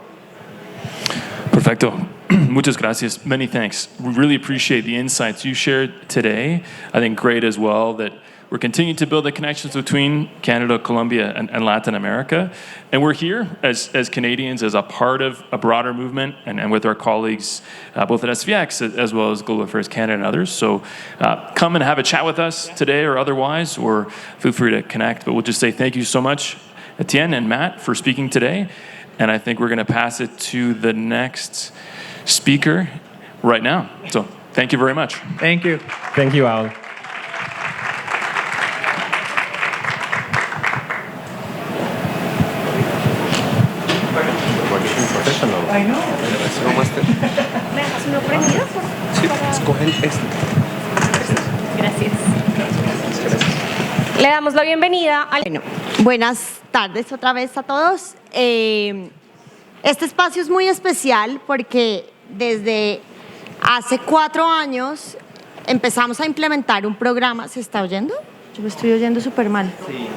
[SPEAKER 8] Perfecto. Muchas gracias. Many thanks. We really appreciate the insights you shared today. I think great as well that we're continuing to build the connections between Canada, Colombia, and Latin America. And we're here as Canadians, as a part of a broader movement, and with our colleagues, both at SVX as well as Global Affairs Canada and others. So come and have a chat with us today or otherwise, or feel free to connect. But we'll just say thank you so much, Etienne and Matt, for speaking today. And I think we're going to pass it to the next speaker right now. So thank you very much.
[SPEAKER 9] Thank you.
[SPEAKER 10] Thank you, Al.
[SPEAKER 9] I know.
[SPEAKER 11] ¿Me dejas uno prendido? Sí, escogen este. Gracias. Le damos la bienvenida al... Bueno, buenas tardes otra vez a todos. Este espacio es muy especial porque desde hace 4 años empezamos a implementar un programa. ¿Se está oyendo? Yo me estoy oyendo súper mal.
[SPEAKER 12] Sí,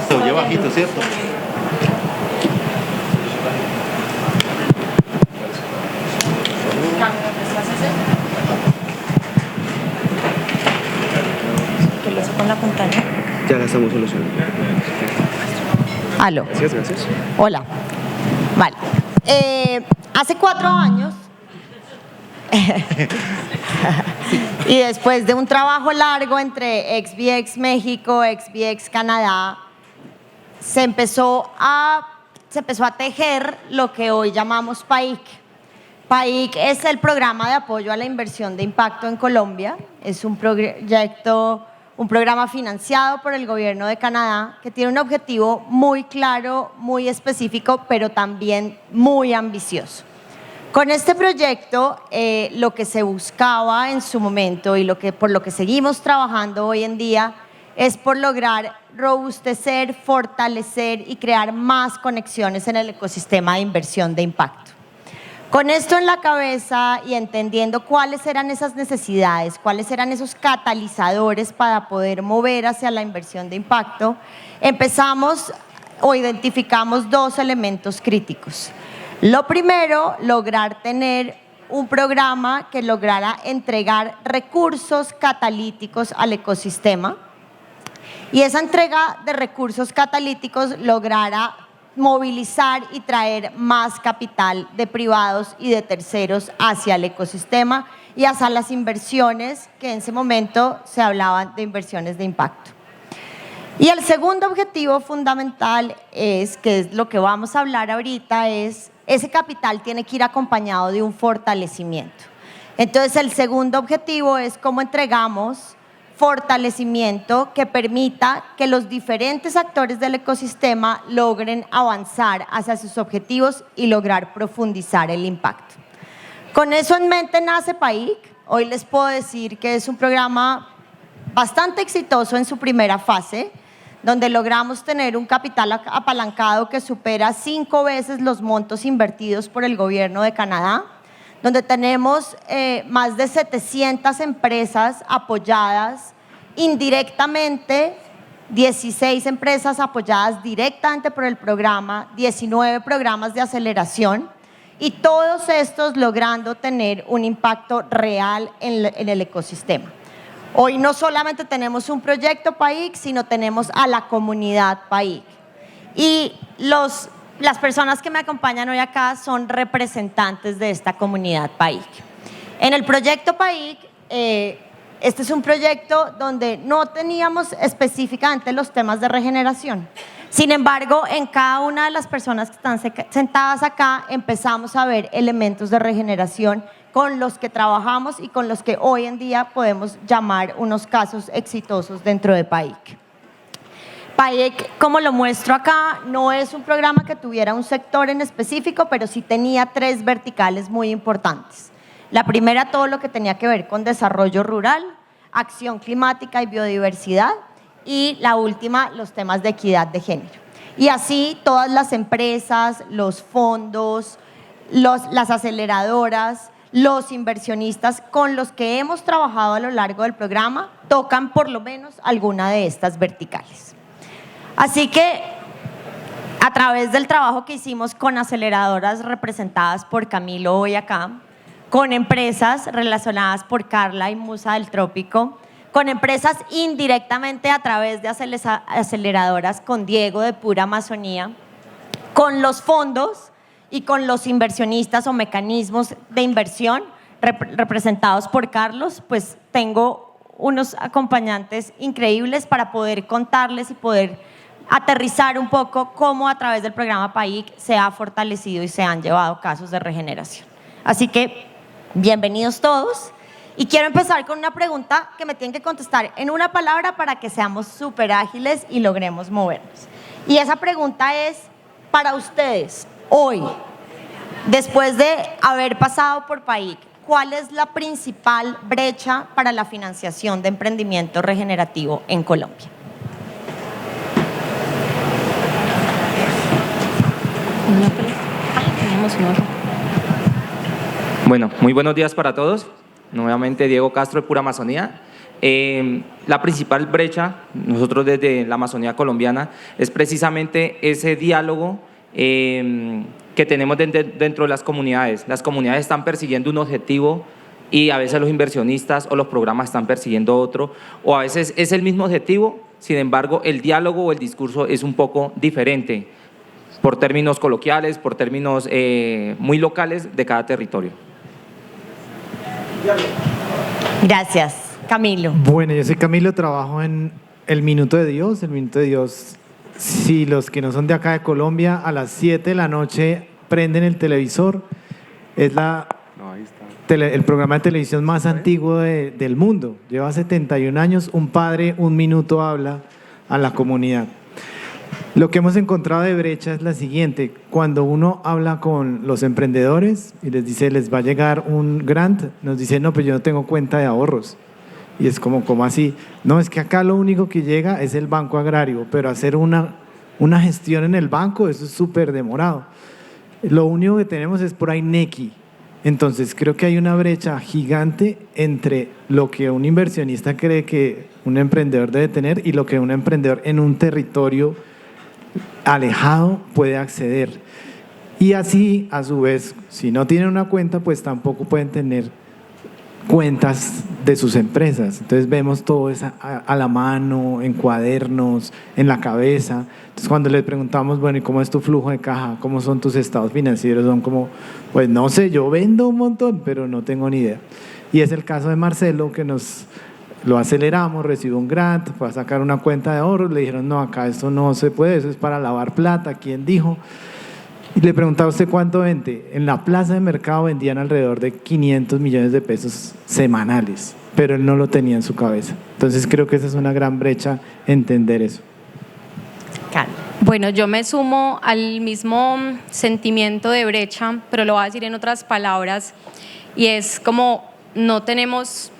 [SPEAKER 12] se oye bajito, ¿cierto?
[SPEAKER 11] ¿Qué lo hace con la pantalla?
[SPEAKER 12] Ya la estamos solucionando.
[SPEAKER 11] Aló.
[SPEAKER 12] Gracias, gracias.
[SPEAKER 11] Hola. Vale. Hace 4 años y después de un trabajo largo entre XBX México, XBX Canadá, se empezó a tejer lo que hoy llamamos PAIC. PAIC es el programa de apoyo a la inversión de impacto en Colombia. Es un programa financiado por el gobierno de Canadá que tiene un objetivo muy claro, muy específico, pero también muy ambicioso. Con este proyecto, lo que se buscaba en su momento y por lo que seguimos trabajando hoy en día es por lograr robustecer, fortalecer y crear más conexiones en el ecosistema de inversión de impacto. Con esto en la cabeza y entendiendo cuáles eran esas necesidades, cuáles eran esos catalizadores para poder mover hacia la inversión de impacto, empezamos o identificamos 2 elementos críticos. Lo primero, lograr tener un programa que lograra entregar recursos catalíticos al ecosistema y esa entrega de recursos catalíticos lograra movilizar y traer más capital de privados y de terceros hacia el ecosistema y hacia las inversiones que en ese momento se hablaban de inversiones de impacto. Y el segundo objetivo fundamental que es lo que vamos a hablar ahorita, es ese capital tiene que ir acompañado de un fortalecimiento. Entonces el segundo objetivo es cómo entregamos fortalecimiento que permita que los diferentes actores del ecosistema logren avanzar hacia sus objetivos y lograr profundizar el impacto. Con eso en mente nace PAIC. Hoy les puedo decir que es un programa bastante exitoso en su primera fase, donde logramos tener un capital apalancado que supera 5 veces los montos invertidos por el gobierno de Canadá, donde tenemos más de 700 empresas apoyadas indirectamente, 16 empresas apoyadas directamente por el programa, 19 programas de aceleración y todos estos logrando tener un impacto real en el ecosistema. Hoy no solamente tenemos un proyecto PAIC, sino tenemos a la comunidad PAIC. Y las personas que me acompañan hoy acá son representantes de esta comunidad PAIC. En el proyecto PAIC, este es un proyecto donde no teníamos específicamente los temas de regeneración. Sin embargo, en cada una de las personas que están sentadas acá, empezamos a ver elementos de regeneración con los que trabajamos y con los que hoy en día podemos llamar unos casos exitosos dentro de PAIC. PAIC, como lo muestro acá, no es un programa que tuviera un sector en específico, pero sí tenía 3 verticales muy importantes. La primera, todo lo que tenía que ver con desarrollo rural, acción climática y biodiversidad, y la última, los temas de equidad de género. Y así todas las empresas, los fondos, las aceleradoras, los inversionistas con los que hemos trabajado a lo largo del programa tocan por lo menos alguna de estas verticales. Así que a través del trabajo que hicimos con aceleradoras representadas por Camilo hoy acá, con empresas relacionadas por Carla y Musa del Trópico, con empresas indirectamente a través de aceleradoras con Diego de Pura Amazonía, con los fondos y con los inversionistas o mecanismos de inversión representados por Carlos, pues tengo unos acompañantes increíbles para poder contarles y poder aterrizar un poco cómo a través del programa PAIC se ha fortalecido y se han llevado casos de regeneración. Así que, bienvenidos todos. Y quiero empezar con una pregunta que me tienen que contestar en una palabra para que seamos súper ágiles y logremos movernos. Y esa pregunta es para ustedes, hoy, después de haber pasado por PAIC, ¿cuál es la principal brecha para la financiación de emprendimiento regenerativo en Colombia?
[SPEAKER 13] Bueno, muy buenos días para todos. Nuevamente Diego Castro de Pura Amazonía. La principal brecha, nosotros desde la Amazonía colombiana, es precisamente ese diálogo que tenemos dentro de las comunidades. Las comunidades están persiguiendo un objetivo y a veces los inversionistas o los programas están persiguiendo otro, o a veces es el mismo objetivo, sin embargo el diálogo o el discurso es un poco diferente, por términos coloquiales, por términos muy locales de cada territorio.
[SPEAKER 11] Gracias. Camilo.
[SPEAKER 14] Bueno, yo soy Camilo, trabajo en El Minuto de Dios. El Minuto de Dios, si los que no son de acá de Colombia, a las 7 de la noche prenden el televisor. Es el programa de televisión más antiguo del mundo. Lleva 71 años, un padre, un minuto habla a la comunidad. Lo que hemos encontrado de brecha es la siguiente: cuando uno habla con los emprendedores y les dice les va a llegar un grant, nos dicen no, pues yo no tengo cuenta de ahorros. Y es como así, no, es que acá lo único que llega es el banco agrario, pero hacer una gestión en el banco, eso es súper demorado. Lo único que tenemos es por ahí Nequi. Entonces creo que hay una brecha gigante entre lo que un inversionista cree que un emprendedor debe tener y lo que un emprendedor en un territorio alejado puede acceder. Y así, a su vez, si no tienen una cuenta, pues tampoco pueden tener cuentas de sus empresas. Entonces vemos todo eso a la mano, en cuadernos, en la cabeza. Entonces cuando les preguntamos, bueno, ¿y cómo es tu flujo de caja? ¿Cómo son tus estados financieros? Son como, pues no sé, yo vendo un montón, pero no tengo ni idea. Y es el caso de Marcelo, que lo aceleramos, recibió un grant, fue a sacar una cuenta de ahorros, le dijeron, no, acá esto no se puede, eso es para lavar plata, ¿quién dijo? Y le preguntaba a usted cuánto vende. En la plaza de mercado vendían alrededor de 500 millones de pesos semanales, pero él no lo tenía en su cabeza. Entonces creo que esa es una gran brecha, entender eso.
[SPEAKER 15] Bueno, yo me sumo al mismo sentimiento de brecha, pero lo voy a decir en otras palabras, y es como no tenemos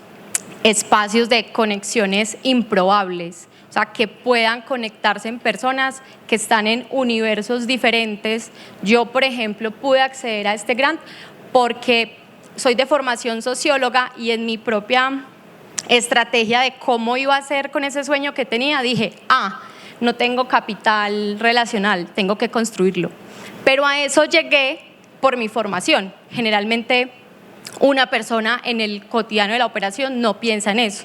[SPEAKER 15] espacios de conexiones improbables. O sea, que puedan conectarse en personas que están en universos diferentes. Yo, por ejemplo, pude acceder a este grant porque soy de formación socióloga y en mi propia estrategia de cómo iba a hacer con ese sueño que tenía, dije, no tengo capital relacional, tengo que construirlo. Pero a eso llegué por mi formación. Generalmente una persona en el cotidiano de la operación no piensa en eso.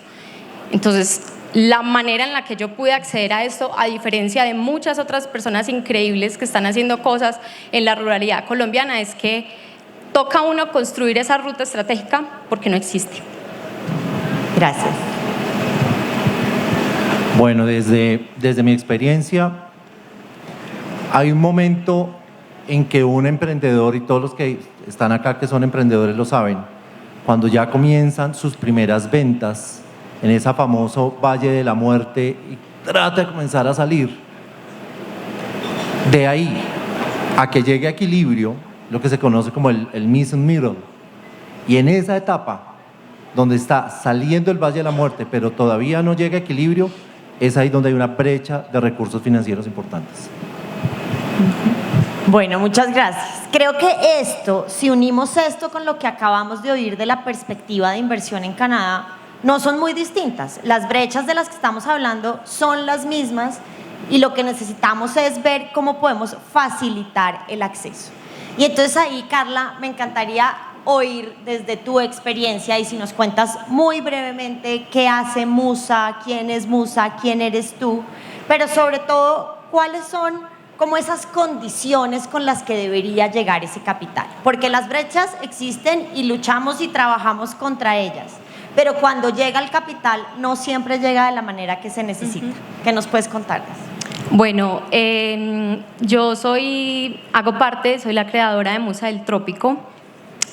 [SPEAKER 15] Entonces, la manera en la que yo pude acceder a esto, a diferencia de muchas otras personas increíbles que están haciendo cosas en la ruralidad colombiana, es que toca a uno construir esa ruta estratégica porque no existe.
[SPEAKER 11] Gracias.
[SPEAKER 16] Bueno, desde mi experiencia, hay un momento en que un emprendedor, y todos los que están acá que son emprendedores lo saben, cuando ya comienzan sus primeras ventas en ese famoso Valle de la Muerte y trata de comenzar a salir. De ahí a que llegue a equilibrio, lo que se conoce como el middle middle. Y en esa etapa, donde está saliendo el Valle de la Muerte, pero todavía no llega a equilibrio, es ahí donde hay una brecha de recursos financieros importantes.
[SPEAKER 11] Bueno, muchas gracias. Creo que si unimos esto con lo que acabamos de oír de la perspectiva de inversión en Canadá, no son muy distintas. Las brechas de las que estamos hablando son las mismas y lo que necesitamos es ver cómo podemos facilitar el acceso. Y entonces ahí, Carla, me encantaría oír desde tu experiencia y si nos cuentas muy brevemente qué hace Musa, quién es Musa, quién eres tú, pero sobre todo cuáles son como esas condiciones con las que debería llegar ese capital, porque las brechas existen y luchamos y trabajamos contra ellas, pero cuando llega el capital no siempre llega de la manera que se necesita. ¿Qué nos puedes contarles?
[SPEAKER 15] Bueno, yo soy la creadora de Musa del Trópico.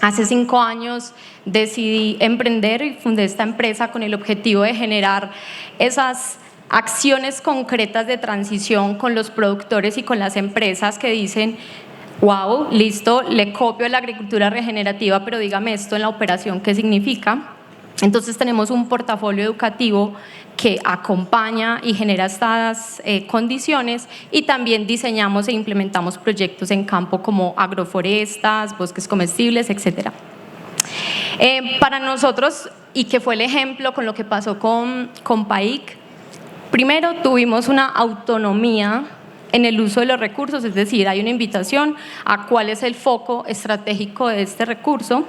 [SPEAKER 15] Hace 5 años decidí emprender y fundé esta empresa con el objetivo de generar esas acciones concretas de transición con los productores y con las empresas que dicen: wow, listo, le copio a la agricultura regenerativa, pero dígame esto en la operación, ¿qué significa? Entonces tenemos un portafolio educativo que acompaña y genera estas condiciones, y también diseñamos e implementamos proyectos en campo como agroforestas, bosques comestibles, etc. Para nosotros, y que fue el ejemplo con lo que pasó con PAIC, primero tuvimos una autonomía en el uso de los recursos, es decir, hay una invitación a cuál es el foco estratégico de este recurso,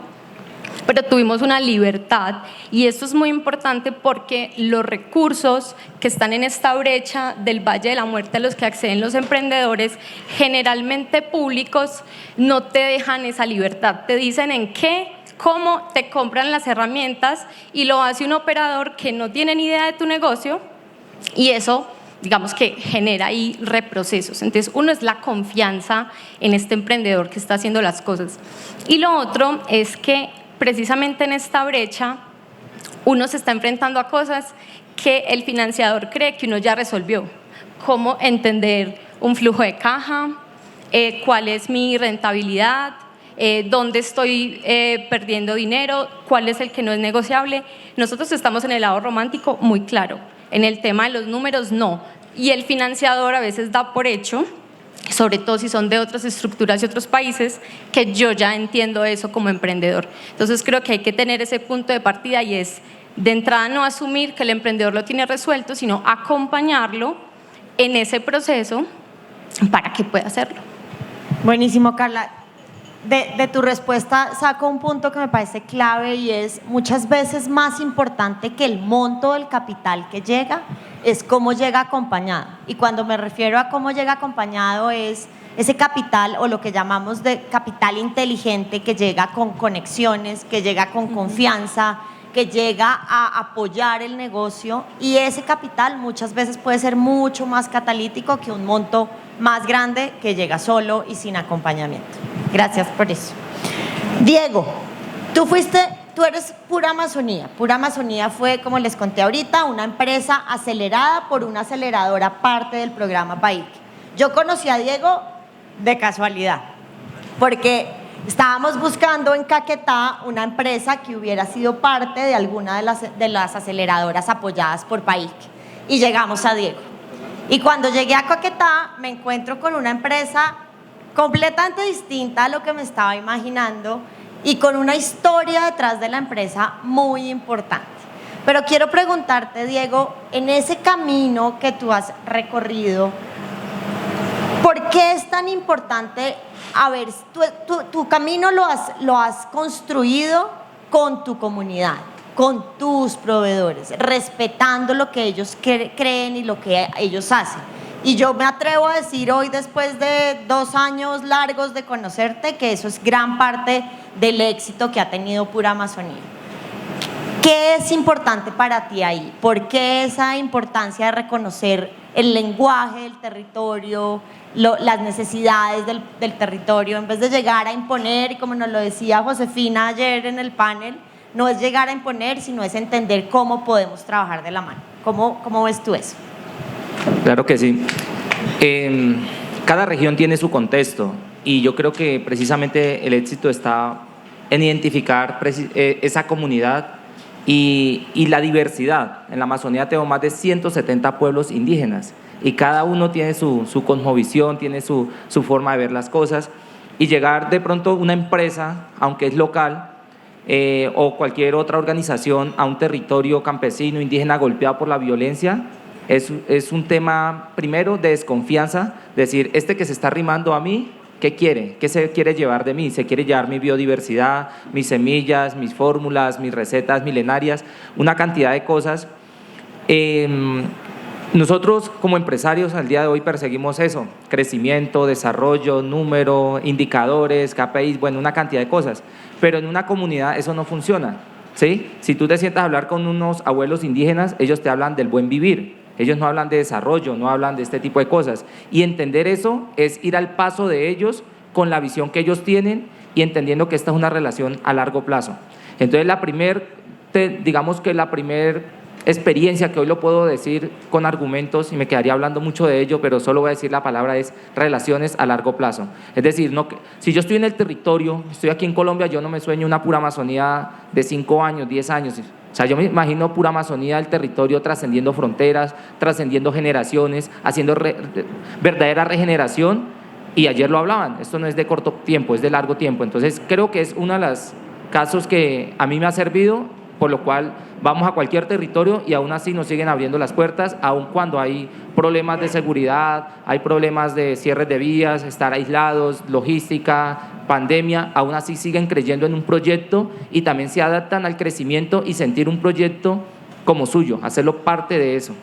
[SPEAKER 15] pero tuvimos una libertad, y esto es muy importante porque los recursos que están en esta brecha del Valle de la Muerte a los que acceden los emprendedores, generalmente públicos, no te dejan esa libertad, te dicen en qué, cómo te compran las herramientas, y lo hace un operador que no tiene ni idea de tu negocio, y eso digamos que genera ahí reprocesos. Entonces, uno es la confianza en este emprendedor que está haciendo las cosas, y lo otro es que precisamente en esta brecha uno se está enfrentando a cosas que el financiador cree que uno ya resolvió, como entender un flujo de caja, cuál es mi rentabilidad, dónde estoy perdiendo dinero, cuál es el que no es negociable. Nosotros estamos en el lado romántico muy claro, en el tema de los números no, y el financiador a veces da por hecho, sobre todo si son de otras estructuras y otros países, que yo ya entiendo eso como emprendedor. Entonces creo que hay que tener ese punto de partida, y es de entrada no asumir que el emprendedor lo tiene resuelto, sino acompañarlo en ese proceso para que pueda hacerlo.
[SPEAKER 11] Buenísimo, Carla. De tu respuesta saco un punto que me parece clave, y es muchas veces más importante que el monto del capital que llega es cómo llega acompañado, y cuando me refiero a cómo llega acompañado es ese capital, o lo que llamamos de capital inteligente, que llega con conexiones, que llega con confianza, que llega a apoyar el negocio, y ese capital muchas veces puede ser mucho más catalítico que un monto más grande que llega solo y sin acompañamiento. Gracias por eso. Diego, tú eres Pura Amazonía. Pura Amazonía fue, como les conté ahorita, una empresa acelerada por una aceleradora, parte del programa PAIC. Yo conocí a Diego de casualidad, porque estábamos buscando en Caquetá una empresa que hubiera sido parte de alguna de las aceleradoras apoyadas por PAIC, y llegamos a Diego. Y cuando llegué a Caquetá me encuentro con una empresa completamente distinta a lo que me estaba imaginando, y con una historia detrás de la empresa muy importante. Pero quiero preguntarte, Diego, en ese camino que tú has recorrido, ¿por qué es tan importante? A ver, tu camino lo has construido con tu comunidad, con tus proveedores, respetando lo que ellos creen y lo que ellos hacen. Y yo me atrevo a decir hoy, después de 2 años largos de conocerte, que eso es gran parte del éxito que ha tenido Pura Amazonía. ¿Qué es importante para ti ahí? ¿Por qué esa importancia de reconocer el lenguaje del territorio, las necesidades del territorio, en vez de llegar a imponer, y como nos lo decía Josefina ayer en el panel, no es llegar a imponer, sino es entender cómo podemos trabajar de la mano? ¿Cómo ves tú eso?
[SPEAKER 13] Claro que sí. Cada región tiene su contexto, y yo creo que precisamente el éxito está en identificar esa comunidad y la diversidad. En la Amazonía tengo más de 170 pueblos indígenas, y cada uno tiene su cosmovisión, tiene su forma de ver las cosas, y llegar de pronto una empresa, aunque es local, o cualquier otra organización, a un territorio campesino, indígena golpeado por la violencia, Es un tema, primero, de desconfianza, decir, este que se está arrimando a mí, ¿qué quiere? ¿Qué se quiere llevar de mí? ¿Se quiere llevar mi biodiversidad, mis semillas, mis fórmulas, mis recetas milenarias? Una cantidad de cosas. Nosotros como empresarios al día de hoy perseguimos eso, crecimiento, desarrollo, número, indicadores, KPIs, bueno, una cantidad de cosas, pero en una comunidad eso no funciona, ¿sí? Si tú te sientas a hablar con unos abuelos indígenas, ellos te hablan del buen vivir, ellos no hablan de desarrollo, no hablan de este tipo de cosas, y entender eso es ir al paso de ellos con la visión que ellos tienen y entendiendo que esta es una relación a largo plazo. Entonces digamos que la primer experiencia, que hoy lo puedo decir con argumentos y me quedaría hablando mucho de ello, pero solo voy a decir la palabra, es relaciones a largo plazo. Es decir, si yo estoy en el territorio, estoy aquí en Colombia, yo no me sueño una pura Amazonía de 5 años, 10 años. O sea, yo me imagino pura Amazonía del territorio trascendiendo fronteras, trascendiendo generaciones, haciendo verdadera regeneración, y ayer lo hablaban, esto no es de corto tiempo, es de largo tiempo. Entonces creo que es uno de los casos que a mí me ha servido, por lo cual vamos a cualquier territorio y aún así nos siguen abriendo las puertas, aun cuando hay problemas de seguridad, hay problemas de cierres de vías, estar aislados, logística, pandemia, aún así siguen creyendo en un proyecto y también se adaptan al crecimiento y sentir un proyecto como suyo, hacerlo parte de eso.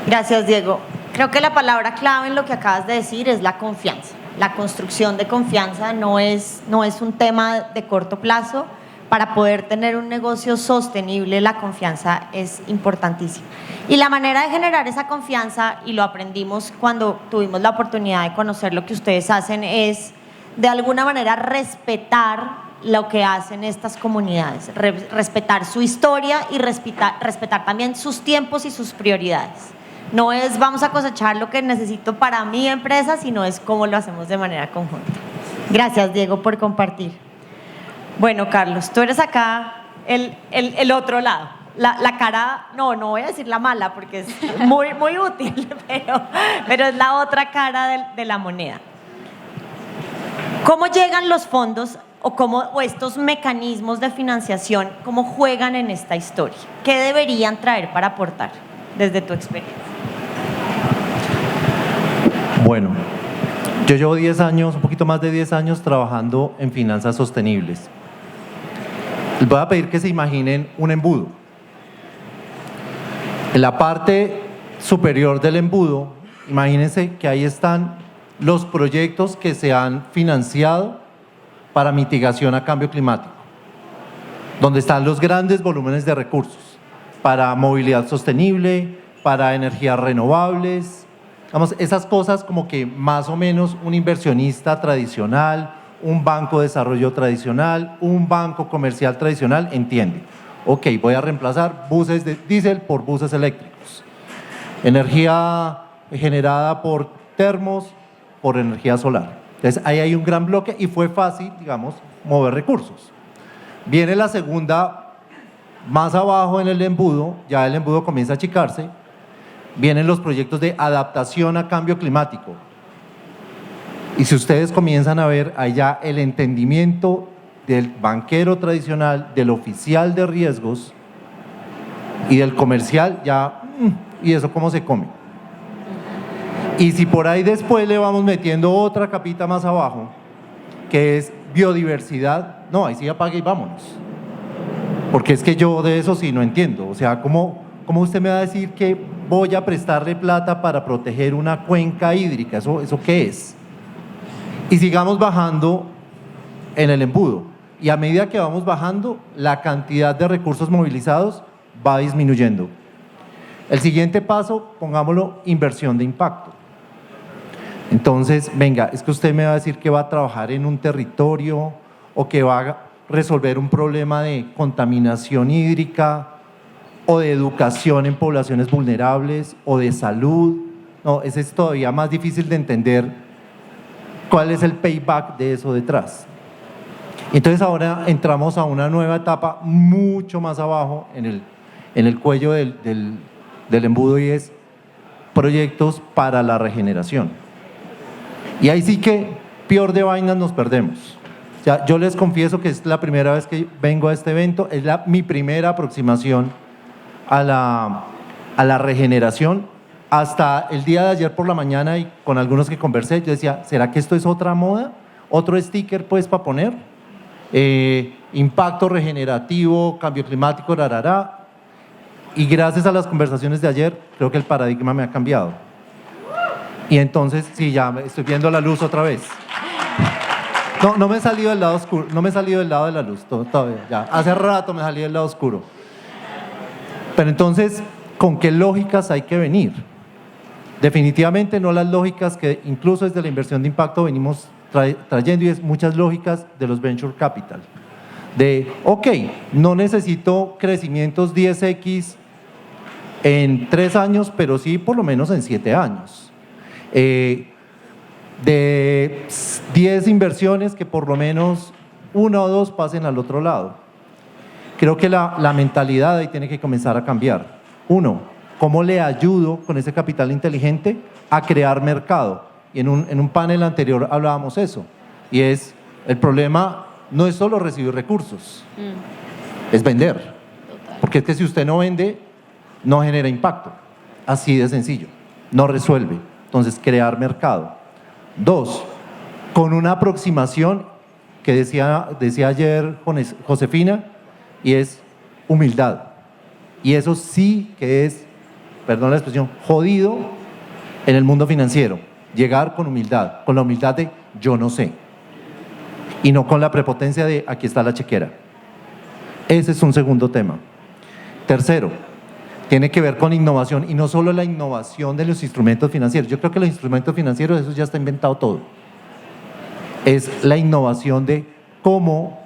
[SPEAKER 11] Gracias, Diego. Creo que la palabra clave en lo que acabas de decir es la confianza. La construcción de confianza no es un tema de corto plazo. Para poder tener un negocio sostenible, la confianza es importantísima. Y la manera de generar esa confianza, y lo aprendimos cuando tuvimos la oportunidad de conocer lo que ustedes hacen, es de alguna manera respetar lo que hacen estas comunidades, respetar su historia y respetar también sus tiempos y sus prioridades. No es vamos a cosechar lo que necesito para mi empresa, sino es cómo lo hacemos de manera conjunta. Gracias, Diego, por compartir. Bueno, Carlos, tú eres acá el otro lado, la cara, no voy a decir la mala porque es muy, muy útil, pero es la otra cara de la moneda. ¿Cómo llegan los fondos o estos mecanismos de financiación, cómo juegan en esta historia? ¿Qué deberían traer para aportar desde tu experiencia?
[SPEAKER 16] Bueno, yo llevo 10 años, un poquito más de 10 años trabajando en finanzas sostenibles. Les voy a pedir que se imaginen un embudo. En la parte superior del embudo, imagínense que ahí están los proyectos que se han financiado para mitigación a cambio climático, donde están los grandes volúmenes de recursos para movilidad sostenible, para energías renovables, vamos, esas cosas como que más o menos un inversionista tradicional, un banco de desarrollo tradicional, un banco comercial tradicional entiende. Ok, voy a reemplazar buses de diésel por buses eléctricos. Energía generada por termos, por energía solar. Entonces ahí hay un gran bloque y fue fácil, digamos, mover recursos. Viene la segunda, más abajo en el embudo, ya el embudo comienza a achicarse, vienen los proyectos de adaptación a cambio climático. Y si ustedes comienzan a ver allá el entendimiento del banquero tradicional, del oficial de riesgos y del comercial, ya, ¿y eso cómo se come? Y si por ahí después le vamos metiendo otra capita más abajo, que es biodiversidad, no, ahí sí apague y vámonos. Porque es que yo de eso sí no entiendo. O sea, ¿cómo usted me va a decir que voy a prestarle plata para proteger una cuenca hídrica? ¿Eso qué es? Y sigamos bajando en el embudo. Y a medida que vamos bajando, la cantidad de recursos movilizados va disminuyendo. El siguiente paso, pongámoslo, inversión de impacto. Entonces, venga, es que usted me va a decir que va a trabajar en un territorio o que va a resolver un problema de contaminación hídrica o de educación en poblaciones vulnerables o de salud. No, ese es todavía más difícil de entender. ¿Cuál es el payback de eso detrás? Entonces ahora entramos a una nueva etapa mucho más abajo en el cuello del embudo y es proyectos para la regeneración. Y ahí sí que peor de vainas nos perdemos. O sea, yo les confieso que es la primera vez que vengo a este evento, es mi primera aproximación a a la regeneración. Hasta el día de ayer por la mañana y con algunos que conversé, yo decía, ¿será que esto es otra moda? ¿Otro sticker pues para poner? Impacto regenerativo, cambio climático, rarará. Y gracias a las conversaciones de ayer, creo que el paradigma me ha cambiado. Y entonces, sí, ya estoy viendo la luz otra vez. No me he salido del lado oscuro, no me he salido del lado de la luz todavía. Ya, hace rato me salí del lado oscuro. Pero entonces, ¿con qué lógicas hay que venir? Definitivamente no las lógicas que incluso desde la inversión de impacto venimos trayendo, y es muchas lógicas de los venture capital. De, ok, no necesito crecimientos 10x en 3 años, pero sí por lo menos en 7 años. De 10 inversiones que por lo menos 1 o 2 pasen al otro lado. Creo que la mentalidad ahí tiene que comenzar a cambiar. 1, ¿cómo le ayudo con ese capital inteligente a crear mercado? Y en un panel anterior hablábamos eso. Y es, el problema no es solo recibir recursos, es vender. Porque es que si usted no vende, no genera impacto. Así de sencillo. No resuelve. Entonces, crear mercado. 2, con una aproximación que decía ayer Josefina, y es humildad. Y eso sí que es, perdón la expresión, jodido en el mundo financiero. Llegar con humildad, con la humildad de yo no sé. Y no con la prepotencia de aquí está la chequera. Ese es un segundo tema. Tercero, tiene que ver con innovación, y no solo la innovación de los instrumentos financieros. Yo creo que los instrumentos financieros, eso ya está inventado todo. Es la innovación de cómo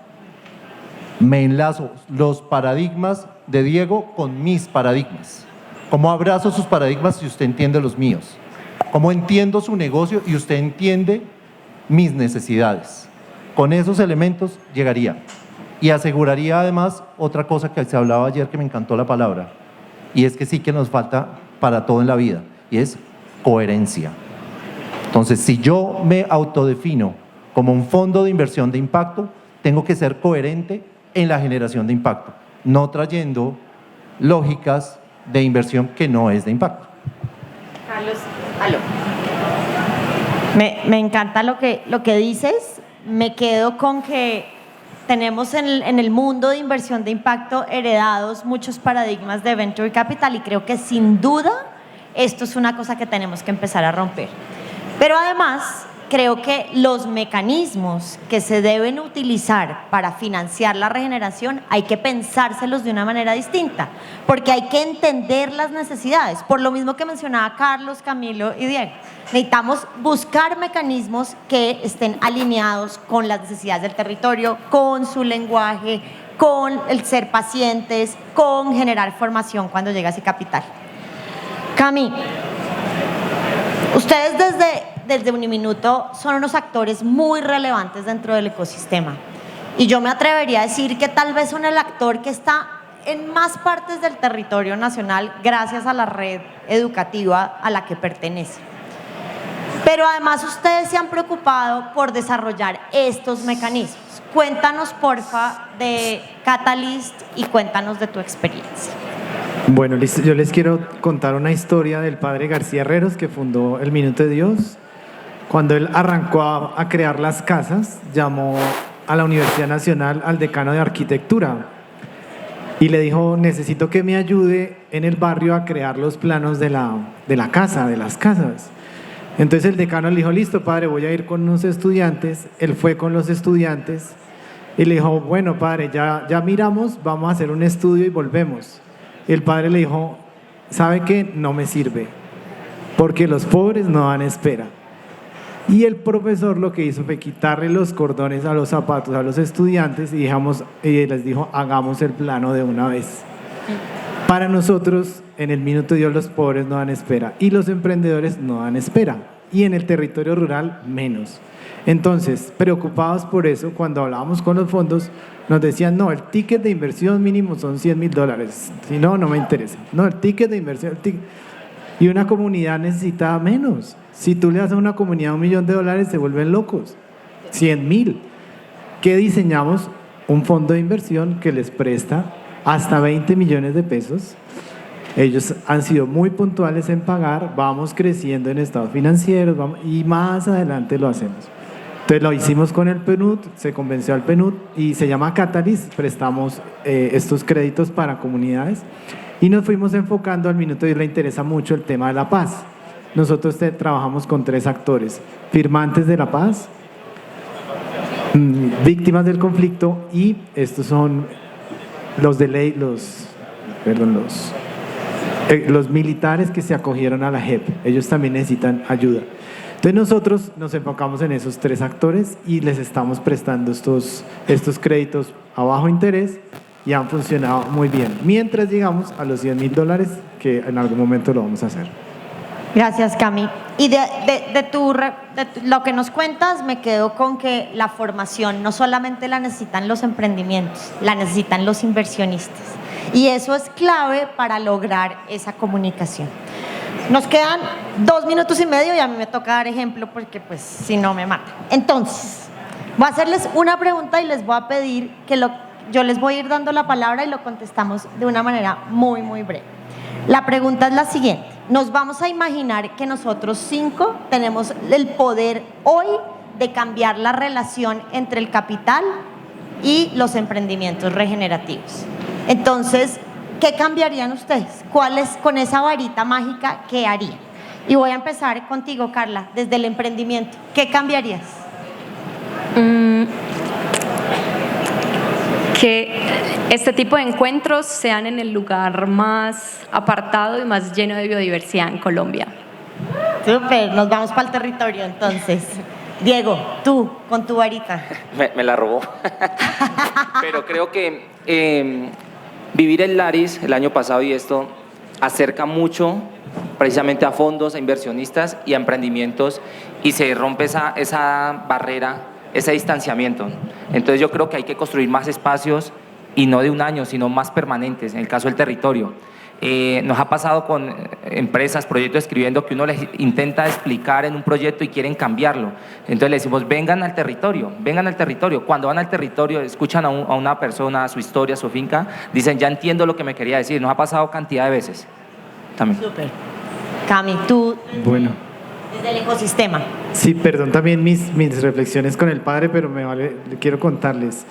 [SPEAKER 16] me enlazo los paradigmas de Diego con mis paradigmas. Cómo abrazo sus paradigmas si usted entiende los míos. Cómo entiendo su negocio y usted entiende mis necesidades. Con esos elementos llegaría. Y aseguraría además otra cosa que se hablaba ayer que me encantó la palabra. Y es que sí que nos falta para todo en la vida. Y es coherencia. Entonces, si yo me autodefino como un fondo de inversión de impacto, tengo que ser coherente en la generación de impacto, no trayendo lógicas de inversión que no es de impacto.
[SPEAKER 11] Carlos, aló. Me encanta lo que dices. Me quedo con que tenemos en el mundo de inversión de impacto heredados muchos paradigmas de venture capital, y creo que sin duda esto es una cosa que tenemos que empezar a romper. Pero además creo que los mecanismos que se deben utilizar para financiar la regeneración hay que pensárselos de una manera distinta, porque hay que entender las necesidades. Por lo mismo que mencionaba Carlos, Camilo y Diego, necesitamos buscar mecanismos que estén alineados con las necesidades del territorio, con su lenguaje, con el ser pacientes, con generar formación cuando llega ese capital. Cami, ustedes desde Uniminuto son unos actores muy relevantes dentro del ecosistema, y yo me atrevería a decir que tal vez son el actor que está en más partes del territorio nacional gracias a la red educativa a la que pertenece. Pero además ustedes se han preocupado por desarrollar estos mecanismos. Cuéntanos porfa de Catalyst y cuéntanos de tu experiencia.
[SPEAKER 14] Bueno, yo les quiero contar una historia del padre García Herreros, que fundó el Minuto de Dios. Cuando él arrancó a crear las casas, llamó a la Universidad Nacional al decano de arquitectura y le dijo: necesito que me ayude en el barrio a crear los planos de la casa, de las casas. Entonces el decano le dijo: listo, padre, voy a ir con unos estudiantes. Él fue con los estudiantes y le dijo: bueno, padre, ya miramos, vamos a hacer un estudio y volvemos. El padre le dijo: ¿sabe qué? No me sirve, porque los pobres no dan espera. Y el profesor lo que hizo fue quitarle los cordones a los zapatos a los estudiantes y les dijo: hagamos el plano de una vez. Para nosotros, en el Minuto de Dios, los pobres no dan espera y los emprendedores no dan espera, y en el territorio rural menos. Entonces, preocupados por eso, cuando hablábamos con los fondos, nos decían: no, el ticket de inversión mínimo son $100,000, si no, no me interesa. No, el ticket de inversión, y una comunidad necesita menos. Si tú le das a una comunidad $1 millón, se vuelven locos. 100,000. ¿Qué diseñamos? Un fondo de inversión que les presta hasta 20 millones de pesos Ellos han sido muy puntuales en pagar, vamos creciendo en estados financieros y más adelante lo hacemos. Entonces lo hicimos con el PNUD, se convenció al PNUD y se llama Catalyst, prestamos estos créditos para comunidades y nos fuimos enfocando. Al Minuto de Dios le interesa mucho el tema de la paz. Nosotros trabajamos con 3 actores: firmantes de la paz, víctimas del conflicto y estos son los de ley, los militares que se acogieron a la JEP. Ellos también necesitan ayuda. Entonces nosotros nos enfocamos en esos 3 actores y les estamos prestando estos créditos a bajo interés y han funcionado muy bien. Mientras llegamos a los $100,000, que en algún momento lo vamos a hacer.
[SPEAKER 11] Gracias, Cami. Y de lo que nos cuentas, me quedo con que la formación no solamente la necesitan los emprendimientos, la necesitan los inversionistas. Y eso es clave para lograr esa comunicación. Nos quedan 2 minutos y medio y a mí me toca dar ejemplo porque pues si no me mata. Entonces, voy a hacerles una pregunta y les voy a pedir que yo les voy a ir dando la palabra y lo contestamos de una manera muy, muy breve. La pregunta es la siguiente. Nos vamos a imaginar que nosotros 5 tenemos el poder hoy de cambiar la relación entre el capital y los emprendimientos regenerativos. Entonces, ¿qué cambiarían ustedes? Con esa varita mágica, qué harían? Y voy a empezar contigo, Carla, desde el emprendimiento. ¿Qué cambiarías?
[SPEAKER 15] Que este tipo de encuentros sean en el lugar más apartado y más lleno de biodiversidad en Colombia.
[SPEAKER 11] Súper, nos vamos para el territorio entonces. Diego, tú, con tu varita.
[SPEAKER 13] Me la robó. Pero creo que vivir el Laris el año pasado y esto acerca mucho precisamente a fondos, a inversionistas y a emprendimientos y se rompe esa barrera, ese distanciamiento. Entonces yo creo que hay que construir más espacios y no de un año, sino más permanentes, en el caso del territorio. Nos ha pasado con empresas, proyectos escribiendo que uno les intenta explicar en un proyecto y quieren cambiarlo. Entonces le decimos, vengan al territorio, vengan al territorio. Cuando van al territorio, escuchan a una persona, su historia, su finca, dicen, ya entiendo lo que me quería decir. Nos ha pasado cantidad de veces también.
[SPEAKER 11] Súper. Cami, tú,
[SPEAKER 14] bueno,
[SPEAKER 11] desde el ecosistema.
[SPEAKER 14] Sí, perdón también mis reflexiones con el padre, pero quiero contarles.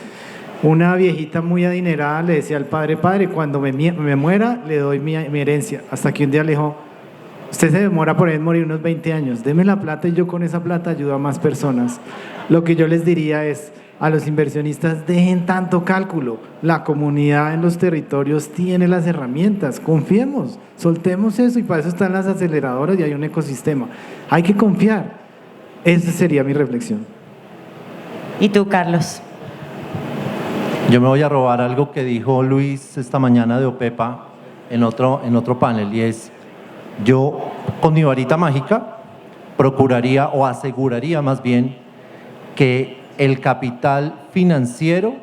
[SPEAKER 14] Una viejita muy adinerada le decía al padre, padre, cuando me muera le doy mi herencia. Hasta que un día le dijo, usted se demora por ahí en morir unos 20 años, deme la plata y yo con esa plata ayudo a más personas. Lo que yo les diría es, a los inversionistas, dejen tanto cálculo. La comunidad en los territorios tiene las herramientas, confiemos, soltemos eso y para eso están las aceleradoras y hay un ecosistema. Hay que confiar. Esa sería mi reflexión.
[SPEAKER 11] ¿Y tú, Carlos?
[SPEAKER 16] Yo me voy a robar algo que dijo Luis esta mañana de OPEPA en otro panel y es, yo con mi varita mágica procuraría o aseguraría más bien que el capital financiero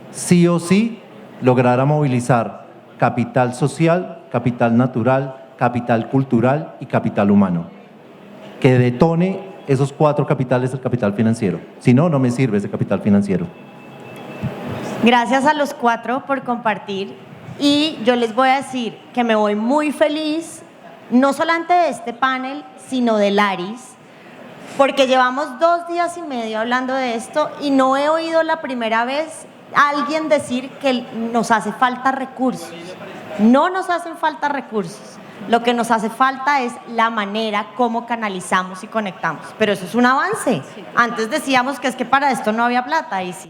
[SPEAKER 16] sí o sí lograra movilizar capital social, capital natural, capital cultural y capital humano. Que detone esos 4 capitales del capital financiero. Si no, no me sirve ese capital financiero.
[SPEAKER 11] Gracias a los 4 por compartir y yo les voy a decir que me voy muy feliz, no solamente de este panel, sino del Laris, porque llevamos 2 días y medio hablando de esto y no he oído la primera vez a alguien decir que nos hace falta recursos. No nos hacen falta recursos. Lo que nos hace falta es la manera como canalizamos y conectamos. Pero eso es un avance. Antes decíamos que es que para esto no había plata y sí.